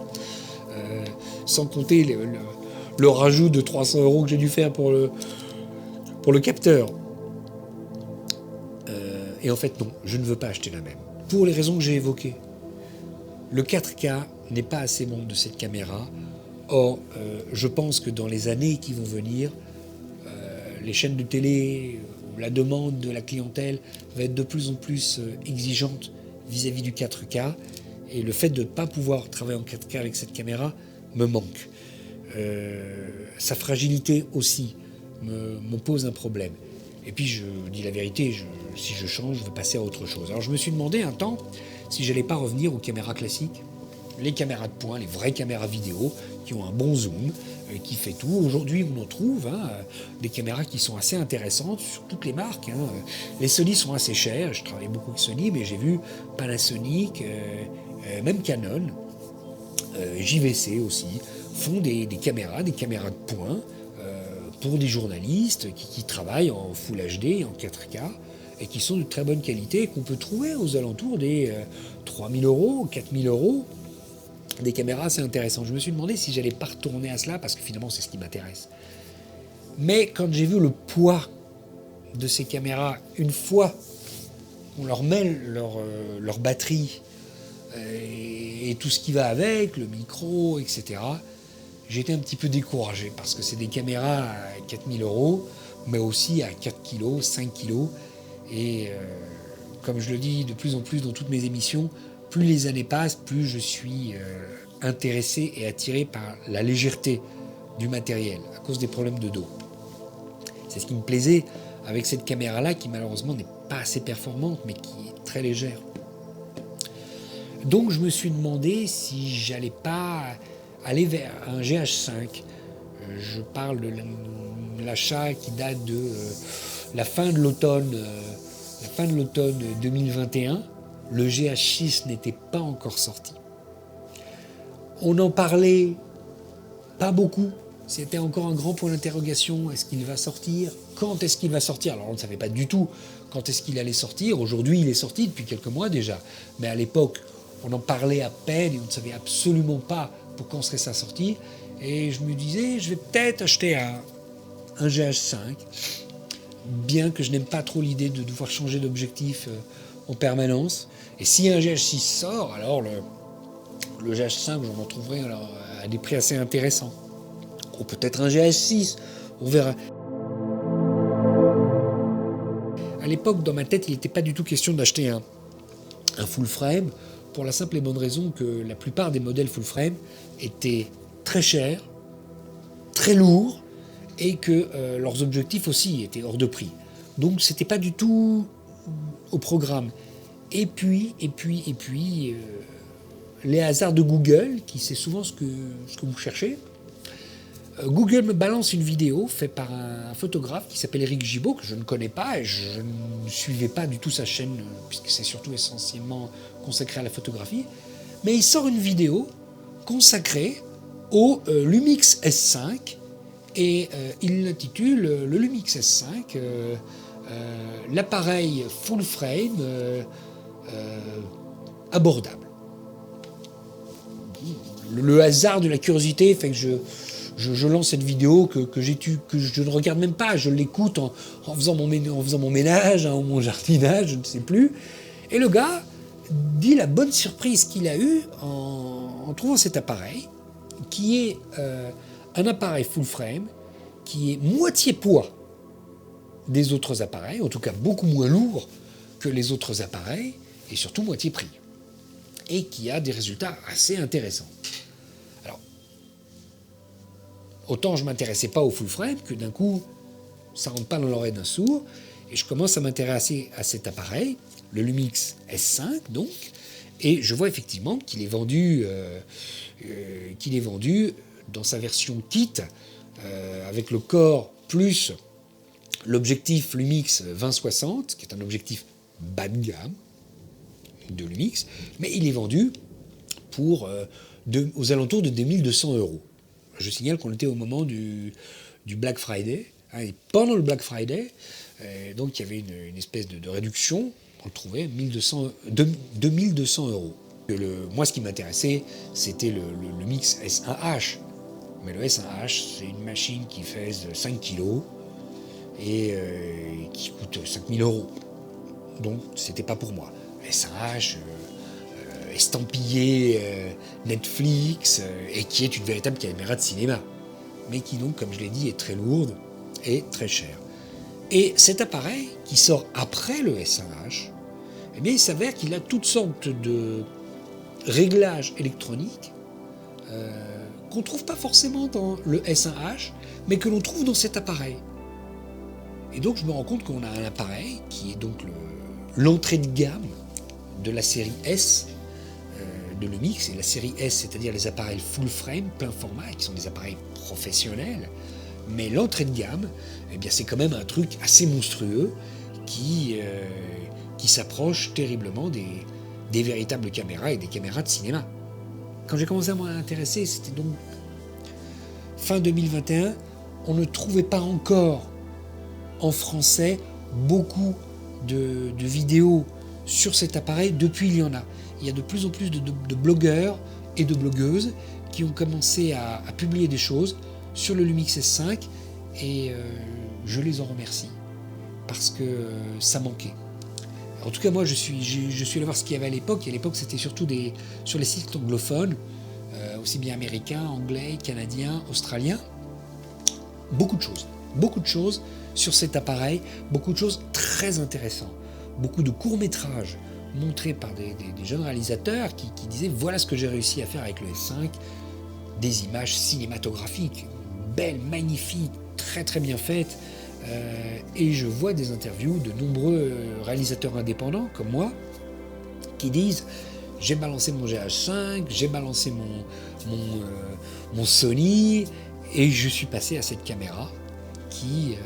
Sans compter le rajout de 300 € que j'ai dû faire pour le capteur. Et en fait, non, je ne veux pas acheter la même. Pour les raisons que j'ai évoquées. Le 4K n'est pas assez bon de cette caméra. Or, je pense que dans les années qui vont venir, les chaînes de télé, la demande de la clientèle va être de plus en plus exigeante vis-à-vis du 4K. Et le fait de ne pas pouvoir travailler en 4K avec cette caméra me manque. Sa fragilité aussi me pose un problème. Et puis je dis la vérité, si je change, je veux passer à autre chose. Alors je me suis demandé un temps si j'allais pas revenir aux caméras classiques, les caméras de poing, les vraies caméras vidéo qui ont un bon zoom, qui fait tout. Aujourd'hui, on en trouve des caméras qui sont assez intéressantes sur toutes les marques. Les Sony sont assez chers, je travaille beaucoup avec Sony, mais j'ai vu Panasonic, même Canon, JVC aussi, font des caméras de poing pour des journalistes qui travaillent en Full HD, en 4K, et qui sont de très bonne qualité, et qu'on peut trouver aux alentours des 3000 €, 4000 €, des caméras assez intéressantes. Je me suis demandé si j'allais pas retourner à cela, parce que finalement c'est ce qui m'intéresse. Mais quand j'ai vu le poids de ces caméras, une fois qu'on leur met leur batterie et tout ce qui va avec, le micro, etc., j'étais un petit peu découragé parce que c'est des caméras à 4000 €, mais aussi à 4 kilos, 5 kilos. Et comme je le dis de plus en plus dans toutes mes émissions, plus les années passent, plus je suis intéressé et attiré par la légèreté du matériel à cause des problèmes de dos. C'est ce qui me plaisait avec cette caméra-là qui malheureusement n'est pas assez performante mais qui est très légère. Donc je me suis demandé si j'allais pas aller vers un GH5. Je parle de l'achat qui date de la fin de l'automne 2021. Le GH6 n'était pas encore sorti. On en parlait pas beaucoup. C'était encore un grand point d'interrogation. Est-ce qu'il va sortir? Quand est-ce qu'il va sortir? Alors on ne savait pas du tout quand est-ce qu'il allait sortir. Aujourd'hui, il est sorti depuis quelques mois déjà. Mais à l'époque, on en parlait à peine et on ne savait absolument pas pour quand serait sa sortie. Et je me disais, je vais peut-être acheter un GH5, bien que je n'aime pas trop l'idée de devoir changer d'objectif en permanence. Et si un GH6 sort, alors le GH5, j'en trouverai alors à des prix assez intéressants. Ou peut-être un GH6, on verra. À l'époque, dans ma tête, il n'était pas du tout question d'acheter un full frame, pour la simple et bonne raison que la plupart des modèles full frame étaient très chers, très lourds, et que leurs objectifs aussi étaient hors de prix. Donc c'était pas du tout au programme. Et puis, les hasards de Google, qui c'est souvent ce que vous cherchez. Google me balance une vidéo faite par un photographe qui s'appelle Eric Gibault, que je ne connais pas, et je ne suivais pas du tout sa chaîne, puisque c'est surtout essentiellement consacré à la photographie. Mais il sort une vidéo consacrée au Lumix S5, et il l'intitule le Lumix S5, l'appareil full frame abordable. Le hasard de la curiosité fait que je lance cette vidéo que je ne regarde même pas, je l'écoute en faisant mon ménage, en mon jardinage, je ne sais plus. Et le gars dit la bonne surprise qu'il a eue en trouvant cet appareil, qui est un appareil full frame, qui est moitié poids des autres appareils, en tout cas beaucoup moins lourd que les autres appareils, et surtout moitié prix, et qui a des résultats assez intéressants. Alors, autant je ne m'intéressais pas au full frame, que d'un coup, ça ne rentre pas dans l'oreille d'un sourd, et je commence à m'intéresser à cet appareil, le Lumix S5 donc, et je vois effectivement qu'il est vendu dans sa version kit, avec le corps plus l'objectif Lumix 20-60, qui est un objectif bas de gamme de Lumix, mais il est vendu pour aux alentours de 2200 €. Je signale qu'on était au moment du Black Friday, hein, et pendant le Black Friday, donc il y avait une espèce de réduction, on le trouvait 2200 €. Moi, ce qui m'intéressait, c'était le Lumix S1H. Mais le S1H, c'est une machine qui pèse 5 kg et qui coûte 5000 €. Donc, c'était pas pour moi. S1H, estampillé Netflix, et qui est une véritable caméra de cinéma. Mais qui donc, comme je l'ai dit, est très lourde et très chère. Et cet appareil, qui sort après le S1H, eh bien, il s'avère qu'il a toutes sortes de réglages électroniques qu'on ne trouve pas forcément dans le S1H, mais que l'on trouve dans cet appareil. Et donc je me rends compte qu'on a un appareil qui est donc l'entrée de gamme de la série S de Lumix, et la série S, c'est-à-dire les appareils full frame, plein format, qui sont des appareils professionnels, mais l'entrée de gamme, eh bien, c'est quand même un truc assez monstrueux qui s'approche terriblement des véritables caméras et des caméras de cinéma. Quand j'ai commencé à m'intéresser, c'était donc fin 2021, on ne trouvait pas encore en français beaucoup de vidéos sur cet appareil. Depuis, il y en a. Il y a de plus en plus de blogueurs et de blogueuses qui ont commencé à publier des choses sur le Lumix S5, et je les en remercie parce que ça manquait. En tout cas, moi, je suis allé voir ce qu'il y avait à l'époque. Et à l'époque, c'était surtout sur les sites anglophones, aussi bien américain, anglais, canadien, australien. Beaucoup de choses sur cet appareil, beaucoup de choses très intéressantes, beaucoup de courts-métrages montrés par des jeunes réalisateurs qui disaient voilà ce que j'ai réussi à faire avec le S5, des images cinématographiques, belles, magnifiques, très très bien faites, et je vois des interviews de nombreux réalisateurs indépendants comme moi qui disent j'ai balancé mon GH5, j'ai balancé mon Sony et je suis passé à cette caméra qui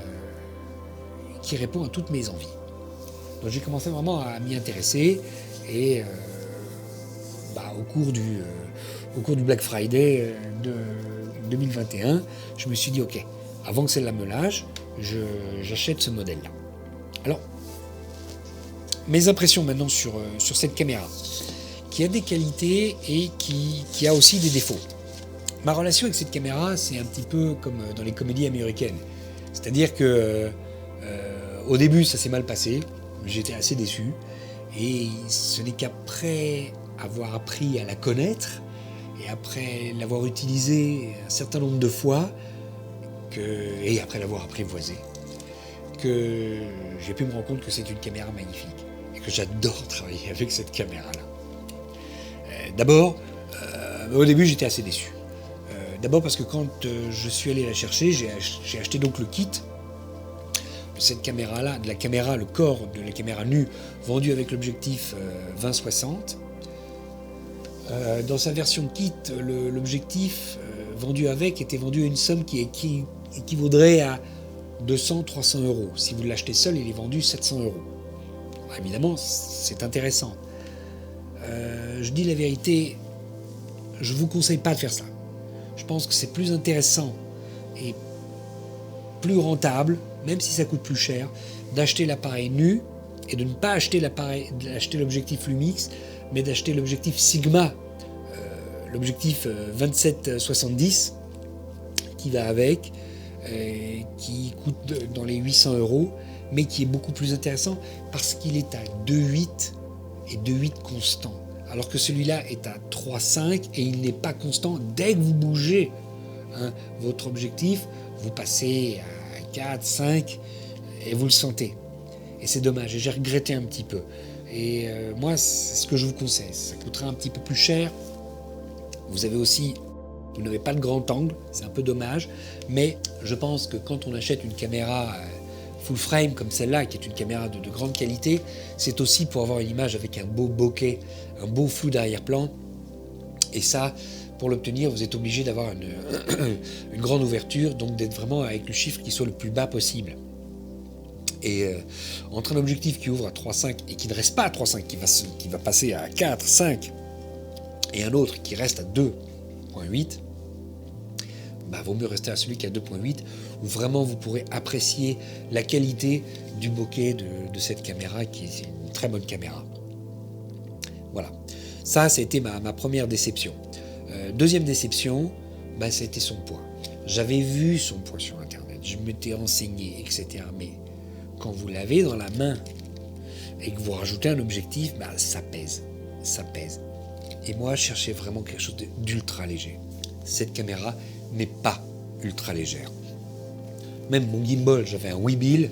répond à toutes mes envies. Donc j'ai commencé vraiment à m'y intéresser et au cours du Black Friday de 2021, je me suis dit ok, avant que celle-là me lâche, j'achète ce modèle-là. Alors, mes impressions maintenant sur cette caméra, qui a des qualités et qui a aussi des défauts. Ma relation avec cette caméra, c'est un petit peu comme dans les comédies américaines. C'est-à-dire que au début, ça s'est mal passé, j'étais assez déçu, et ce n'est qu'après avoir appris à la connaître, et après l'avoir utilisée un certain nombre de fois, et après l'avoir apprivoisée, que j'ai pu me rendre compte que c'est une caméra magnifique, et que j'adore travailler avec cette caméra-là. D'abord, au début, j'étais assez déçu. D'abord parce que quand je suis allé la chercher, j'ai acheté donc le kit de cette caméra-là, de la caméra, le corps de la caméra nue, vendu avec l'objectif 20-60. Dans sa version kit, l'objectif vendu avec était vendu à une somme qui équivaudrait à 200-300 euros. Si vous l'achetez seul, il est vendu 700 euros. Alors, évidemment, c'est intéressant. Je dis la vérité, je ne vous conseille pas de faire ça. Je pense que c'est plus intéressant et plus rentable, même si ça coûte plus cher, d'acheter l'appareil nu et de ne pas acheter l'objectif Lumix, mais d'acheter l'objectif Sigma, l'objectif 27-70 qui va avec, qui coûte dans les 800 euros, mais qui est beaucoup plus intéressant parce qu'il est à 2.8 et 2.8 constant. Alors que celui-là est à 3,5 et il n'est pas constant. Dès que vous bougez votre objectif, vous passez à 4, 5 et vous le sentez. Et c'est dommage, et j'ai regretté un petit peu. Et moi, c'est ce que je vous conseille. Ça coûtera un petit peu plus cher. Vous n'avez pas de grand angle, c'est un peu dommage. Mais je pense que quand on achète une caméra full frame comme celle-là, qui est une caméra de grande qualité, c'est aussi pour avoir une image avec un beau bokeh, un beau flou d'arrière-plan. Et ça, pour l'obtenir, vous êtes obligé d'avoir une grande ouverture, donc d'être vraiment avec le chiffre qui soit le plus bas possible. Et entre un objectif qui ouvre à 3,5 et qui ne reste pas à 3,5, qui va passer à 4, 5, et un autre qui reste à 2,8, vaut mieux rester à celui qui a 2,8, où vraiment vous pourrez apprécier la qualité du bokeh de cette caméra, qui est une très bonne caméra. Voilà, ça a été ma première déception. Deuxième déception, ça a été son poids. J'avais vu son poids sur internet, je m'étais renseigné, etc. Mais quand vous l'avez dans la main et que vous rajoutez un objectif, ça pèse. Et moi, je cherchais vraiment quelque chose d'ultra léger. Cette caméra n'est pas ultra légère. Même mon gimbal, j'avais un Weebill,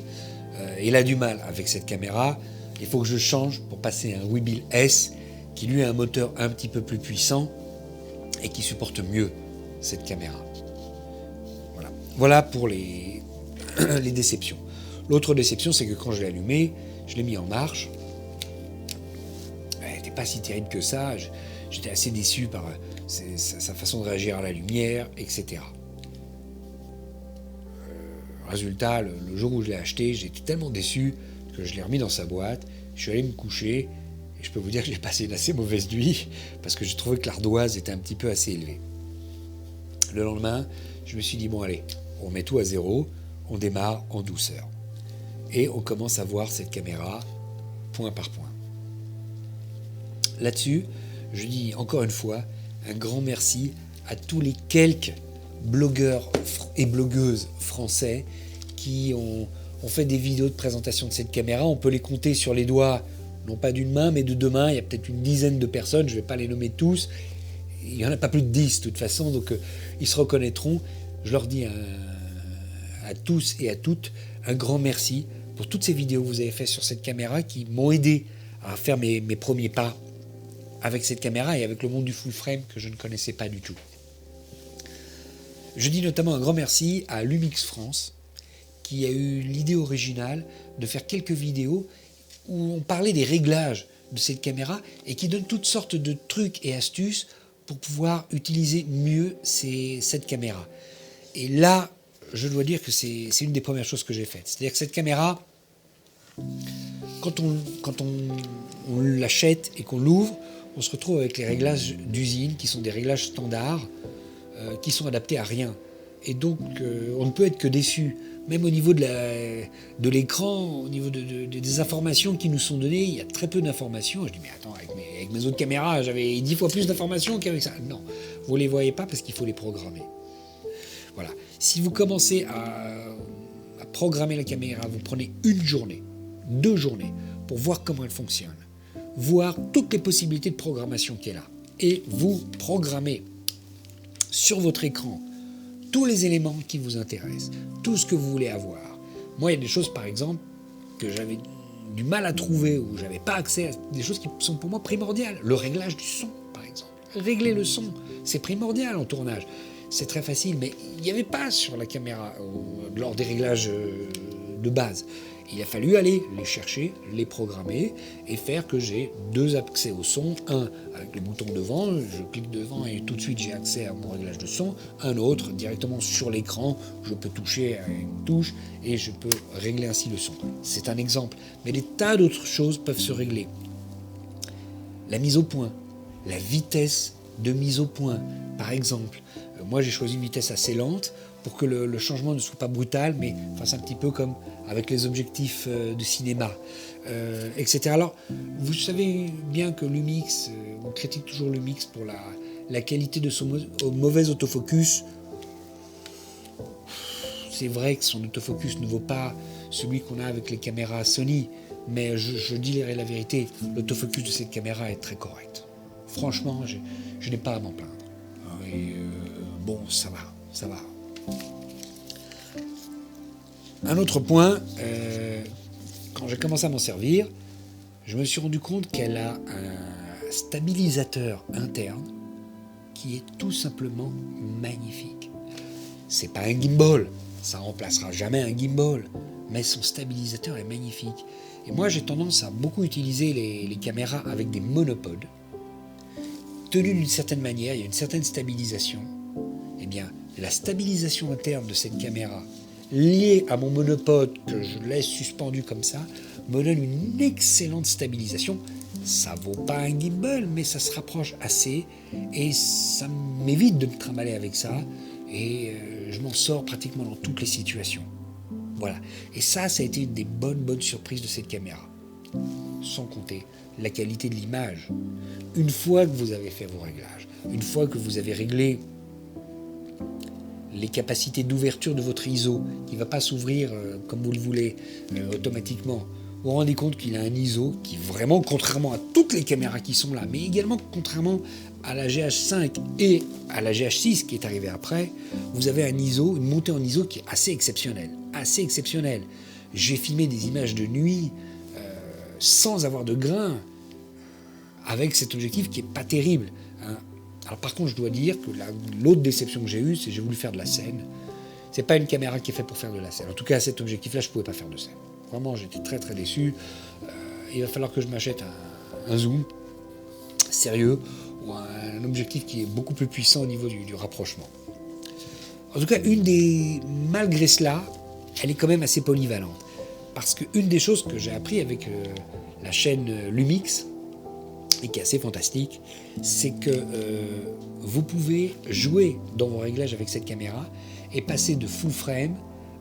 il a du mal avec cette caméra. Il faut que je change pour passer à un Weebill S qui lui a un moteur un petit peu plus puissant et qui supporte mieux cette caméra. Voilà pour les déceptions. L'autre déception, c'est que quand je l'ai allumé, je l'ai mis en marche. Elle n'était pas si terrible que ça. J'étais assez déçu par sa façon de réagir à la lumière, etc. Résultat, le jour où je l'ai acheté, j'étais tellement déçu que je l'ai remis dans sa boîte. Je suis allé me coucher et je peux vous dire que j'ai passé une assez mauvaise nuit parce que j'ai trouvé que l'ardoise était un petit peu assez élevée. Le lendemain, je me suis dit bon allez, on met tout à zéro, on démarre en douceur. Et on commence à voir cette caméra point par point. Là-dessus, je dis encore une fois un grand merci à tous les quelques blogueurs et blogueuses français qui ont fait des vidéos de présentation de cette caméra. On peut les compter sur les doigts, non pas d'une main, mais de deux mains. Il y a peut-être une dizaine de personnes, je ne vais pas les nommer tous. il n'y en a pas plus de 10 de toute façon, donc ils se reconnaîtront. Je leur dis à tous et à toutes un grand merci pour toutes ces vidéos que vous avez faites sur cette caméra qui m'ont aidé à faire mes premiers pas avec cette caméra et avec le monde du full frame que je ne connaissais pas du tout. Je dis notamment un grand merci à Lumix France qui a eu l'idée originale de faire quelques vidéos où on parlait des réglages de cette caméra et qui donne toutes sortes de trucs et astuces pour pouvoir utiliser mieux cette caméra. Et là, je dois dire que c'est une des premières choses que j'ai faites. C'est-à-dire que cette caméra, quand on l'achète et qu'on l'ouvre, on se retrouve avec les réglages d'usine qui sont des réglages standards, qui sont adaptés à rien. Et donc, on ne peut être que déçu. Même au niveau de l'écran, au niveau des informations qui nous sont données, il y a très peu d'informations. Je dis, mais attends, avec mes autres caméras, j'avais 10 fois plus d'informations qu'avec ça. Non, vous ne les voyez pas parce qu'il faut les programmer. Voilà. Si vous commencez à programmer la caméra, vous prenez une journée, 2 journées, pour voir comment elle fonctionne, voir toutes les possibilités de programmation qu'il y a là, et vous programmez sur votre écran tous les éléments qui vous intéressent, tout ce que vous voulez avoir. Moi, il y a des choses, par exemple, que j'avais du mal à trouver, ou je n'avais pas accès à des choses qui sont pour moi primordiales. Le réglage du son, par exemple. Régler le son, c'est primordial en tournage. C'est très facile, mais il n'y avait pas sur la caméra, lors des réglages de base. Il a fallu aller les chercher, les programmer et faire que j'ai 2 accès au son. Un avec le bouton devant, je clique devant et tout de suite j'ai accès à mon réglage de son. Un autre directement sur l'écran, je peux toucher à une touche et je peux régler ainsi le son. C'est un exemple, mais des tas d'autres choses peuvent se régler. La mise au point, la vitesse de mise au point, par exemple. Moi j'ai choisi une vitesse assez lente pour que le changement ne soit pas brutal, mais fasse un petit peu comme avec les objectifs de cinéma, etc. Alors, vous savez bien que Lumix, on critique toujours Lumix pour la qualité de son mauvais autofocus. C'est vrai que son autofocus ne vaut pas celui qu'on a avec les caméras Sony, mais je dis la vérité, l'autofocus de cette caméra est très correct. Franchement, je n'ai pas à m'en plaindre. Et bon, ça va. Un autre point, quand j'ai commencé à m'en servir, je me suis rendu compte qu'elle a un stabilisateur interne qui est tout simplement magnifique. C'est pas un gimbal, ça remplacera jamais un gimbal, mais son stabilisateur est magnifique. Et moi j'ai tendance à beaucoup utiliser les caméras avec des monopodes. Tenues d'une certaine manière, il y a une certaine stabilisation. Eh bien, la stabilisation interne de cette caméra, liée à mon monopode que je laisse suspendu comme ça, me donne une excellente stabilisation. Ça vaut pas un gimbal, mais ça se rapproche assez et ça m'évite de me trimballer avec ça et je m'en sors pratiquement dans toutes les situations. Voilà. Et ça a été une des bonnes surprises de cette caméra. Sans compter la qualité de l'image. Une fois que vous avez fait vos réglages, une fois que vous avez réglé les capacités d'ouverture de votre ISO, qui ne va pas s'ouvrir comme vous le voulez automatiquement, vous vous rendez compte qu'il a un ISO qui vraiment, contrairement à toutes les caméras qui sont là, mais également contrairement à la GH5 et à la GH6 qui est arrivée après, vous avez un ISO, une montée en ISO qui est assez exceptionnelle. Assez exceptionnelle. J'ai filmé des images de nuit sans avoir de grain avec cet objectif qui n'est pas terrible. Hein. Alors par contre, je dois dire que l'autre déception que j'ai eue, c'est que j'ai voulu faire de la scène. C'est pas une caméra qui est faite pour faire de la scène. En tout cas, à cet objectif-là, je ne pouvais pas faire de scène. Vraiment, j'étais très déçu. Il va falloir que je m'achète un zoom sérieux ou un objectif qui est beaucoup plus puissant au niveau du rapprochement. En tout cas, malgré cela, elle est quand même assez polyvalente. Parce qu'une des choses que j'ai appris avec la chaîne Lumix, et qui est assez fantastique, c'est que vous pouvez jouer dans vos réglages avec cette caméra et passer de full frame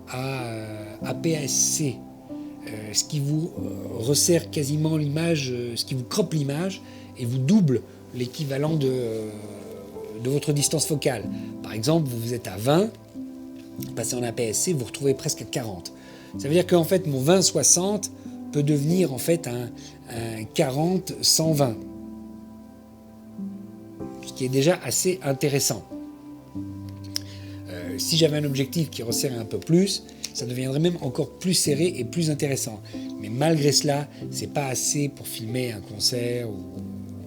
à APS-C, ce qui vous resserre quasiment l'image, ce qui vous croppe l'image et vous double l'équivalent de votre distance focale. Par exemple, vous êtes à 20, passez en APS-C, vous vous retrouvez presque à 40. Ça veut dire qu'en fait, mon 20-60 peut devenir en fait un 40-120. Ce qui est déjà assez intéressant. Si j'avais un objectif qui resserrait un peu plus, ça deviendrait même encore plus serré et plus intéressant. Mais malgré cela, c'est pas assez pour filmer un concert ou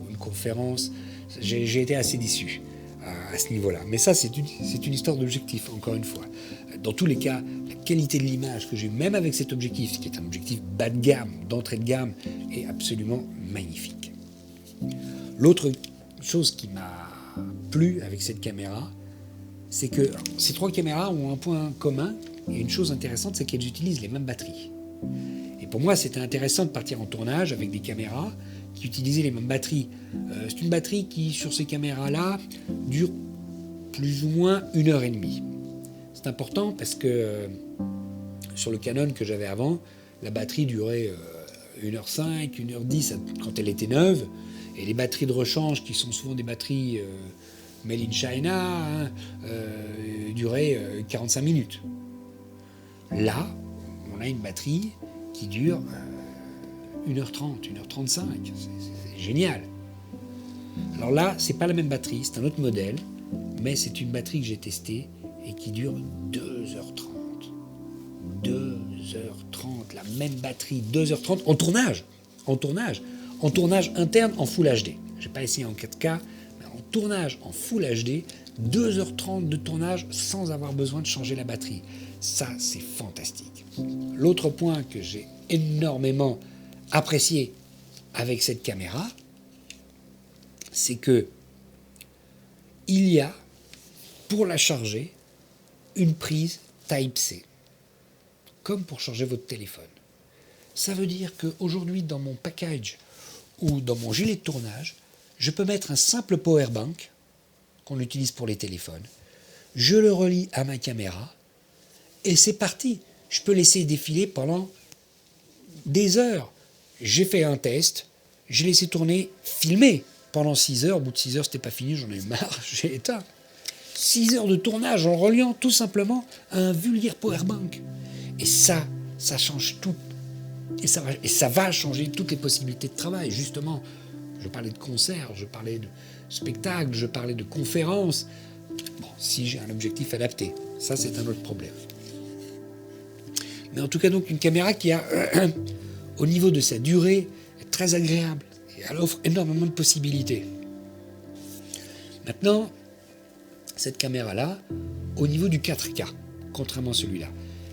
une conférence. J'ai été assez déçu à ce niveau-là. Mais ça, c'est une histoire d'objectif, encore une fois. Dans tous les cas, la qualité de l'image que j'ai, même avec cet objectif, qui est un objectif bas de gamme, d'entrée de gamme, est absolument magnifique. L'autre chose qui m'a plu avec cette caméra, c'est que ces trois caméras ont un point commun, et une chose intéressante, c'est qu'elles utilisent les mêmes batteries. Et pour moi, c'était intéressant de partir en tournage avec des caméras qui utilisaient les mêmes batteries. C'est une batterie qui, sur ces caméras-là, dure plus ou moins 1h30. C'est important parce que sur le Canon que j'avais avant, la batterie durait 1h05, 1h10 quand elle était neuve, et les batteries de rechange, qui sont souvent des batteries made in China, duraient 45 minutes. Là, on a une batterie qui dure 1h30, 1h35. C'est génial. Alors là, c'est pas la même batterie, c'est un autre modèle, mais c'est une batterie que j'ai testée et qui dure 2h30. 2h30, la même batterie, 2h30 en tournage. En tournage interne en Full HD. Je n'ai pas essayé en 4K, mais en tournage en Full HD, 2h30 de tournage sans avoir besoin de changer la batterie. Ça, c'est fantastique. L'autre point que j'ai énormément apprécié avec cette caméra, c'est que il y a, pour la charger, une prise Type-C, comme pour charger votre téléphone. Ça veut dire qu'aujourd'hui, dans mon package ou dans mon gilet de tournage, je peux mettre un simple powerbank qu'on utilise pour les téléphones. Je le relie à ma caméra et c'est parti. Je peux laisser défiler pendant des heures. J'ai fait un test, j'ai laissé tourner, filmer pendant 6 heures. Au bout de 6 heures, c'était pas fini, j'en ai eu marre, j'ai éteint. 6 heures de tournage en reliant tout simplement à un vulgaire powerbank. Et ça change tout. Et ça va changer toutes les possibilités de travail. Justement, je parlais de concerts, je parlais de spectacles, je parlais de conférences. Bon, si j'ai un objectif adapté, ça c'est un autre problème. Mais en tout cas, donc, une caméra qui a, au niveau de sa durée, est très agréable. Et elle offre énormément de possibilités. Maintenant, cette caméra-là, au niveau du 4K, contrairement à celui-là,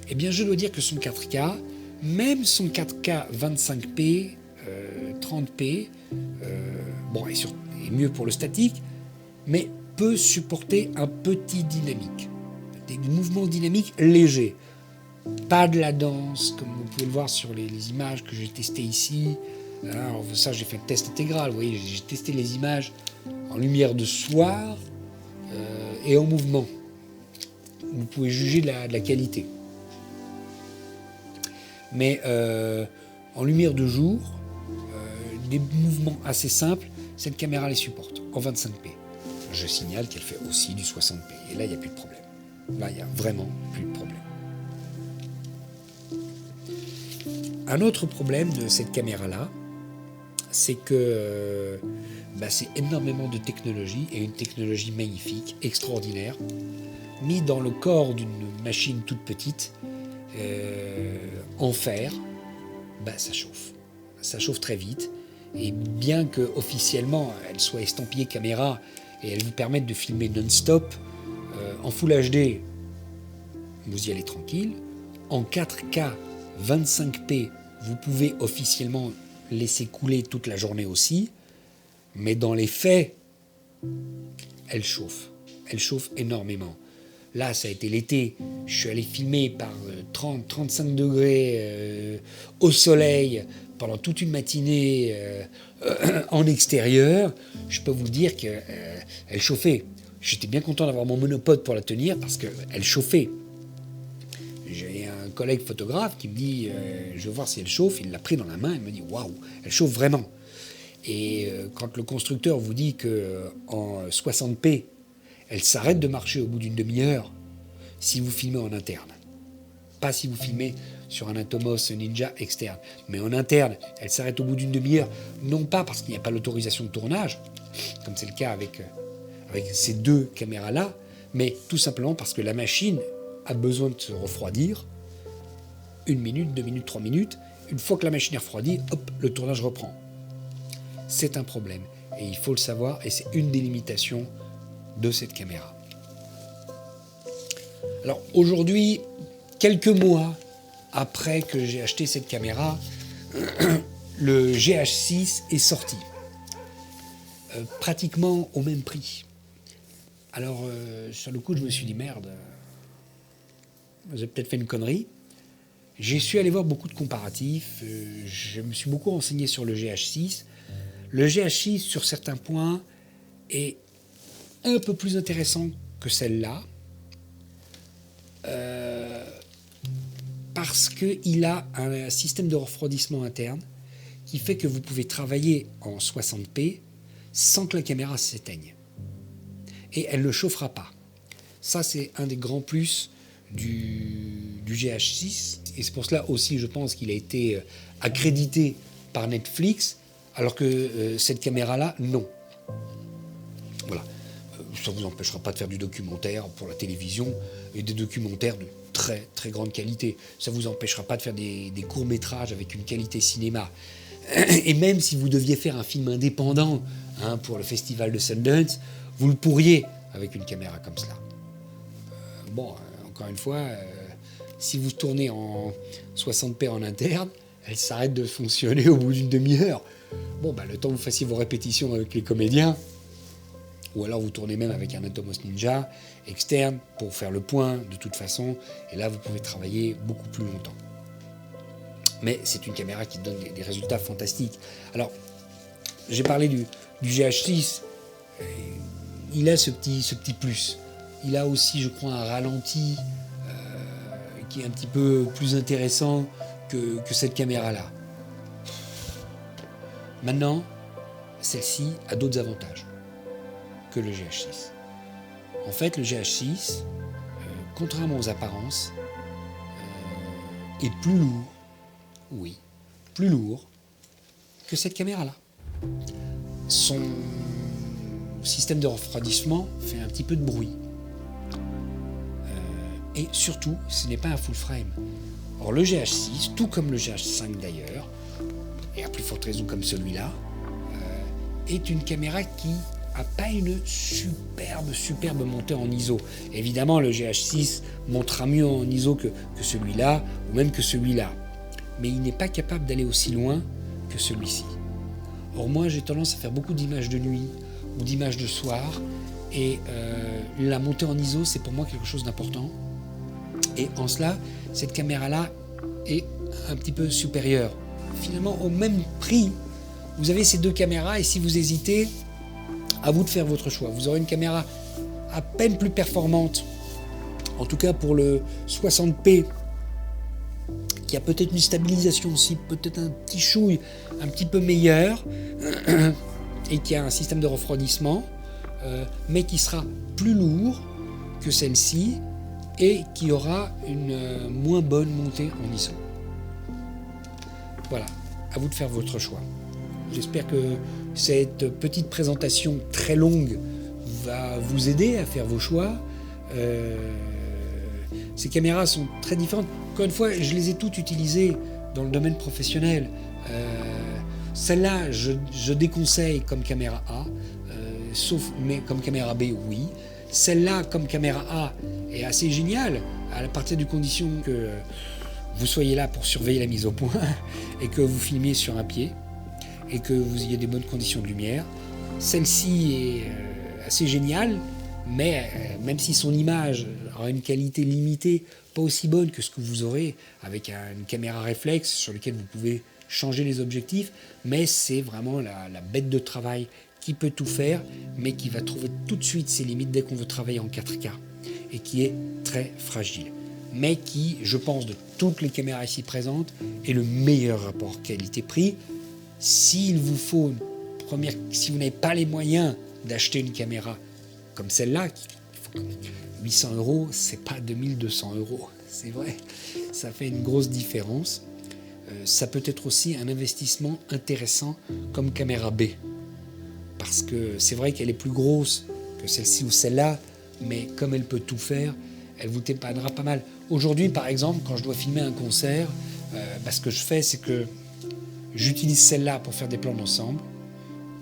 eh bien, je dois dire que son 4K, même son 4K 25p, 30p, est mieux pour le statique, mais peut supporter un petit dynamique. Des mouvements dynamiques légers. Pas de la danse, comme vous pouvez le voir sur les images que j'ai testées ici. Alors ça, j'ai fait un test intégral. Vous voyez, j'ai testé les images en lumière de soir et en mouvement. Vous pouvez juger de la qualité. Mais en lumière de jour, des mouvements assez simples, cette caméra les supporte en 25p. Je signale qu'elle fait aussi du 60p. Et là, il n'y a plus de problème. Là, il n'y a vraiment plus de problème. Un autre problème de cette caméra-là, c'est que c'est énormément de technologie, et une technologie magnifique, extraordinaire, mis dans le corps d'une machine toute petite, en fer, ça chauffe. Ça chauffe très vite. Et bien que officiellement elle soit estampillée caméra et elle vous permette de filmer non-stop, en Full HD, vous y allez tranquille. En 4K 25p, vous pouvez officiellement laisser couler toute la journée aussi. Mais dans les faits, elle chauffe. Elle chauffe énormément. Là, ça a été l'été, je suis allé filmer par 30-35 degrés au soleil pendant toute une matinée en extérieur. Je peux vous dire qu'elle chauffait. J'étais bien content d'avoir mon monopode pour la tenir parce qu'elle chauffait. J'ai un collègue photographe qui me dit je veux voir si elle chauffe. Il l'a pris dans la main, il me dit waouh, elle chauffe vraiment. Et quand le constructeur vous dit qu'en 60p, elle s'arrête de marcher au bout d'une demi-heure si vous filmez en interne. Pas si vous filmez sur un Atomos Ninja externe. Mais en interne, elle s'arrête au bout d'une demi-heure. Non pas parce qu'il n'y a pas l'autorisation de tournage, comme c'est le cas avec avec ces deux caméras-là, mais tout simplement parce que la machine a besoin de se refroidir 1 minute, 2 minutes, 3 minutes. Une fois que la machine est refroidie, hop, le tournage reprend. C'est un problème et il faut le savoir et c'est une des limitations de cette caméra. Alors aujourd'hui, quelques mois après que j'ai acheté cette caméra, le GH6 est sorti, pratiquement au même prix. Alors sur le coup, je me suis dit merde, j'ai peut-être fait une connerie. J'ai su aller voir beaucoup de comparatifs, je me suis beaucoup renseigné sur le GH6. Le GH6, sur certains points, est un peu plus intéressant que celle-là, parce qu'il a un système de refroidissement interne qui fait que vous pouvez travailler en 60p sans que la caméra s'éteigne. Et elle ne chauffera pas. Ça, c'est un des grands plus du GH6. Et c'est pour cela aussi, je pense, qu'il a été accrédité par Netflix, alors que cette caméra-là, non. Voilà. Ça ne vous empêchera pas de faire du documentaire pour la télévision et des documentaires de très très grande qualité. Ça ne vous empêchera pas de faire des courts-métrages avec une qualité cinéma. Et même si vous deviez faire un film indépendant pour le festival de Sundance, vous le pourriez avec une caméra comme cela. Encore une fois, si vous tournez en 60p en interne, elle s'arrête de fonctionner au bout d'une demi-heure. Le temps que vous fassiez vos répétitions avec les comédiens, ou alors vous tournez même avec un Atomos Ninja externe pour faire le point de toute façon, et là vous pouvez travailler beaucoup plus longtemps. Mais c'est une caméra qui donne des résultats fantastiques. Alors, j'ai parlé du GH6, il a ce petit plus. Il a aussi, je crois, un ralenti qui est un petit peu plus intéressant que cette caméra-là. Maintenant, celle-ci a d'autres avantages que le GH6. En fait, le GH6, contrairement aux apparences, est plus lourd, oui, plus lourd que cette caméra-là. Son système de refroidissement fait un petit peu de bruit. Et surtout, ce n'est pas un full frame. Or, le GH6, tout comme le GH5 d'ailleurs, et à plus forte raison comme celui-là, est une caméra qui n'a pas une superbe montée en ISO. Évidemment, le GH6 montera mieux en ISO que celui-là, ou même que celui-là. Mais il n'est pas capable d'aller aussi loin que celui-ci. Or, moi, j'ai tendance à faire beaucoup d'images de nuit ou d'images de soir, et la montée en ISO, c'est pour moi quelque chose d'important. Et en cela, cette caméra-là est un petit peu supérieure. Finalement, au même prix, vous avez ces deux caméras, et si vous hésitez, à vous de faire votre choix. Vous aurez une caméra à peine plus performante, en tout cas pour le 60p, qui a peut-être une stabilisation aussi, peut-être un petit chouille, un petit peu meilleur, et qui a un système de refroidissement, mais qui sera plus lourd que celle-ci, et qui aura une moins bonne montée en ISO. Voilà, à vous de faire votre choix. J'espère que cette petite présentation très longue va vous aider à faire vos choix. Ces caméras sont très différentes. Encore une fois, je les ai toutes utilisées dans le domaine professionnel. Celle-là, je déconseille comme caméra A, mais comme caméra B, oui. Celle-là, comme caméra A, est assez géniale, à partir du condition que vous soyez là pour surveiller la mise au point et que vous filmiez sur un pied et que vous ayez des bonnes conditions de lumière. Celle-ci est assez géniale, mais même si son image aura une qualité limitée, pas aussi bonne que ce que vous aurez avec une caméra réflexe sur laquelle vous pouvez changer les objectifs, mais c'est vraiment la bête de travail qui peut tout faire, mais qui va trouver tout de suite ses limites dès qu'on veut travailler en 4K, et qui est très fragile, mais qui, je pense, de toutes les caméras ici présentes, est le meilleur rapport qualité-prix. S'il vous faut si vous n'avez pas les moyens d'acheter une caméra comme celle-là, 800 €, c'est pas 2200 €, c'est vrai, ça fait une grosse différence. Ça peut être aussi un investissement intéressant comme caméra B, parce que c'est vrai qu'elle est plus grosse que celle-ci ou celle-là, mais comme elle peut tout faire, elle vous dépannera pas mal. Aujourd'hui, par exemple, quand je dois filmer un concert, ce que je fais, c'est que j'utilise celle-là pour faire des plans d'ensemble,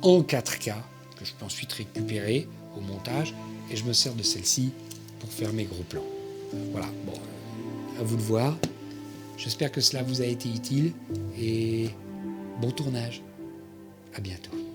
en 4K, que je peux ensuite récupérer au montage, et je me sers de celle-ci pour faire mes gros plans. Voilà, bon, à vous de voir. J'espère que cela vous a été utile, et bon tournage. À bientôt.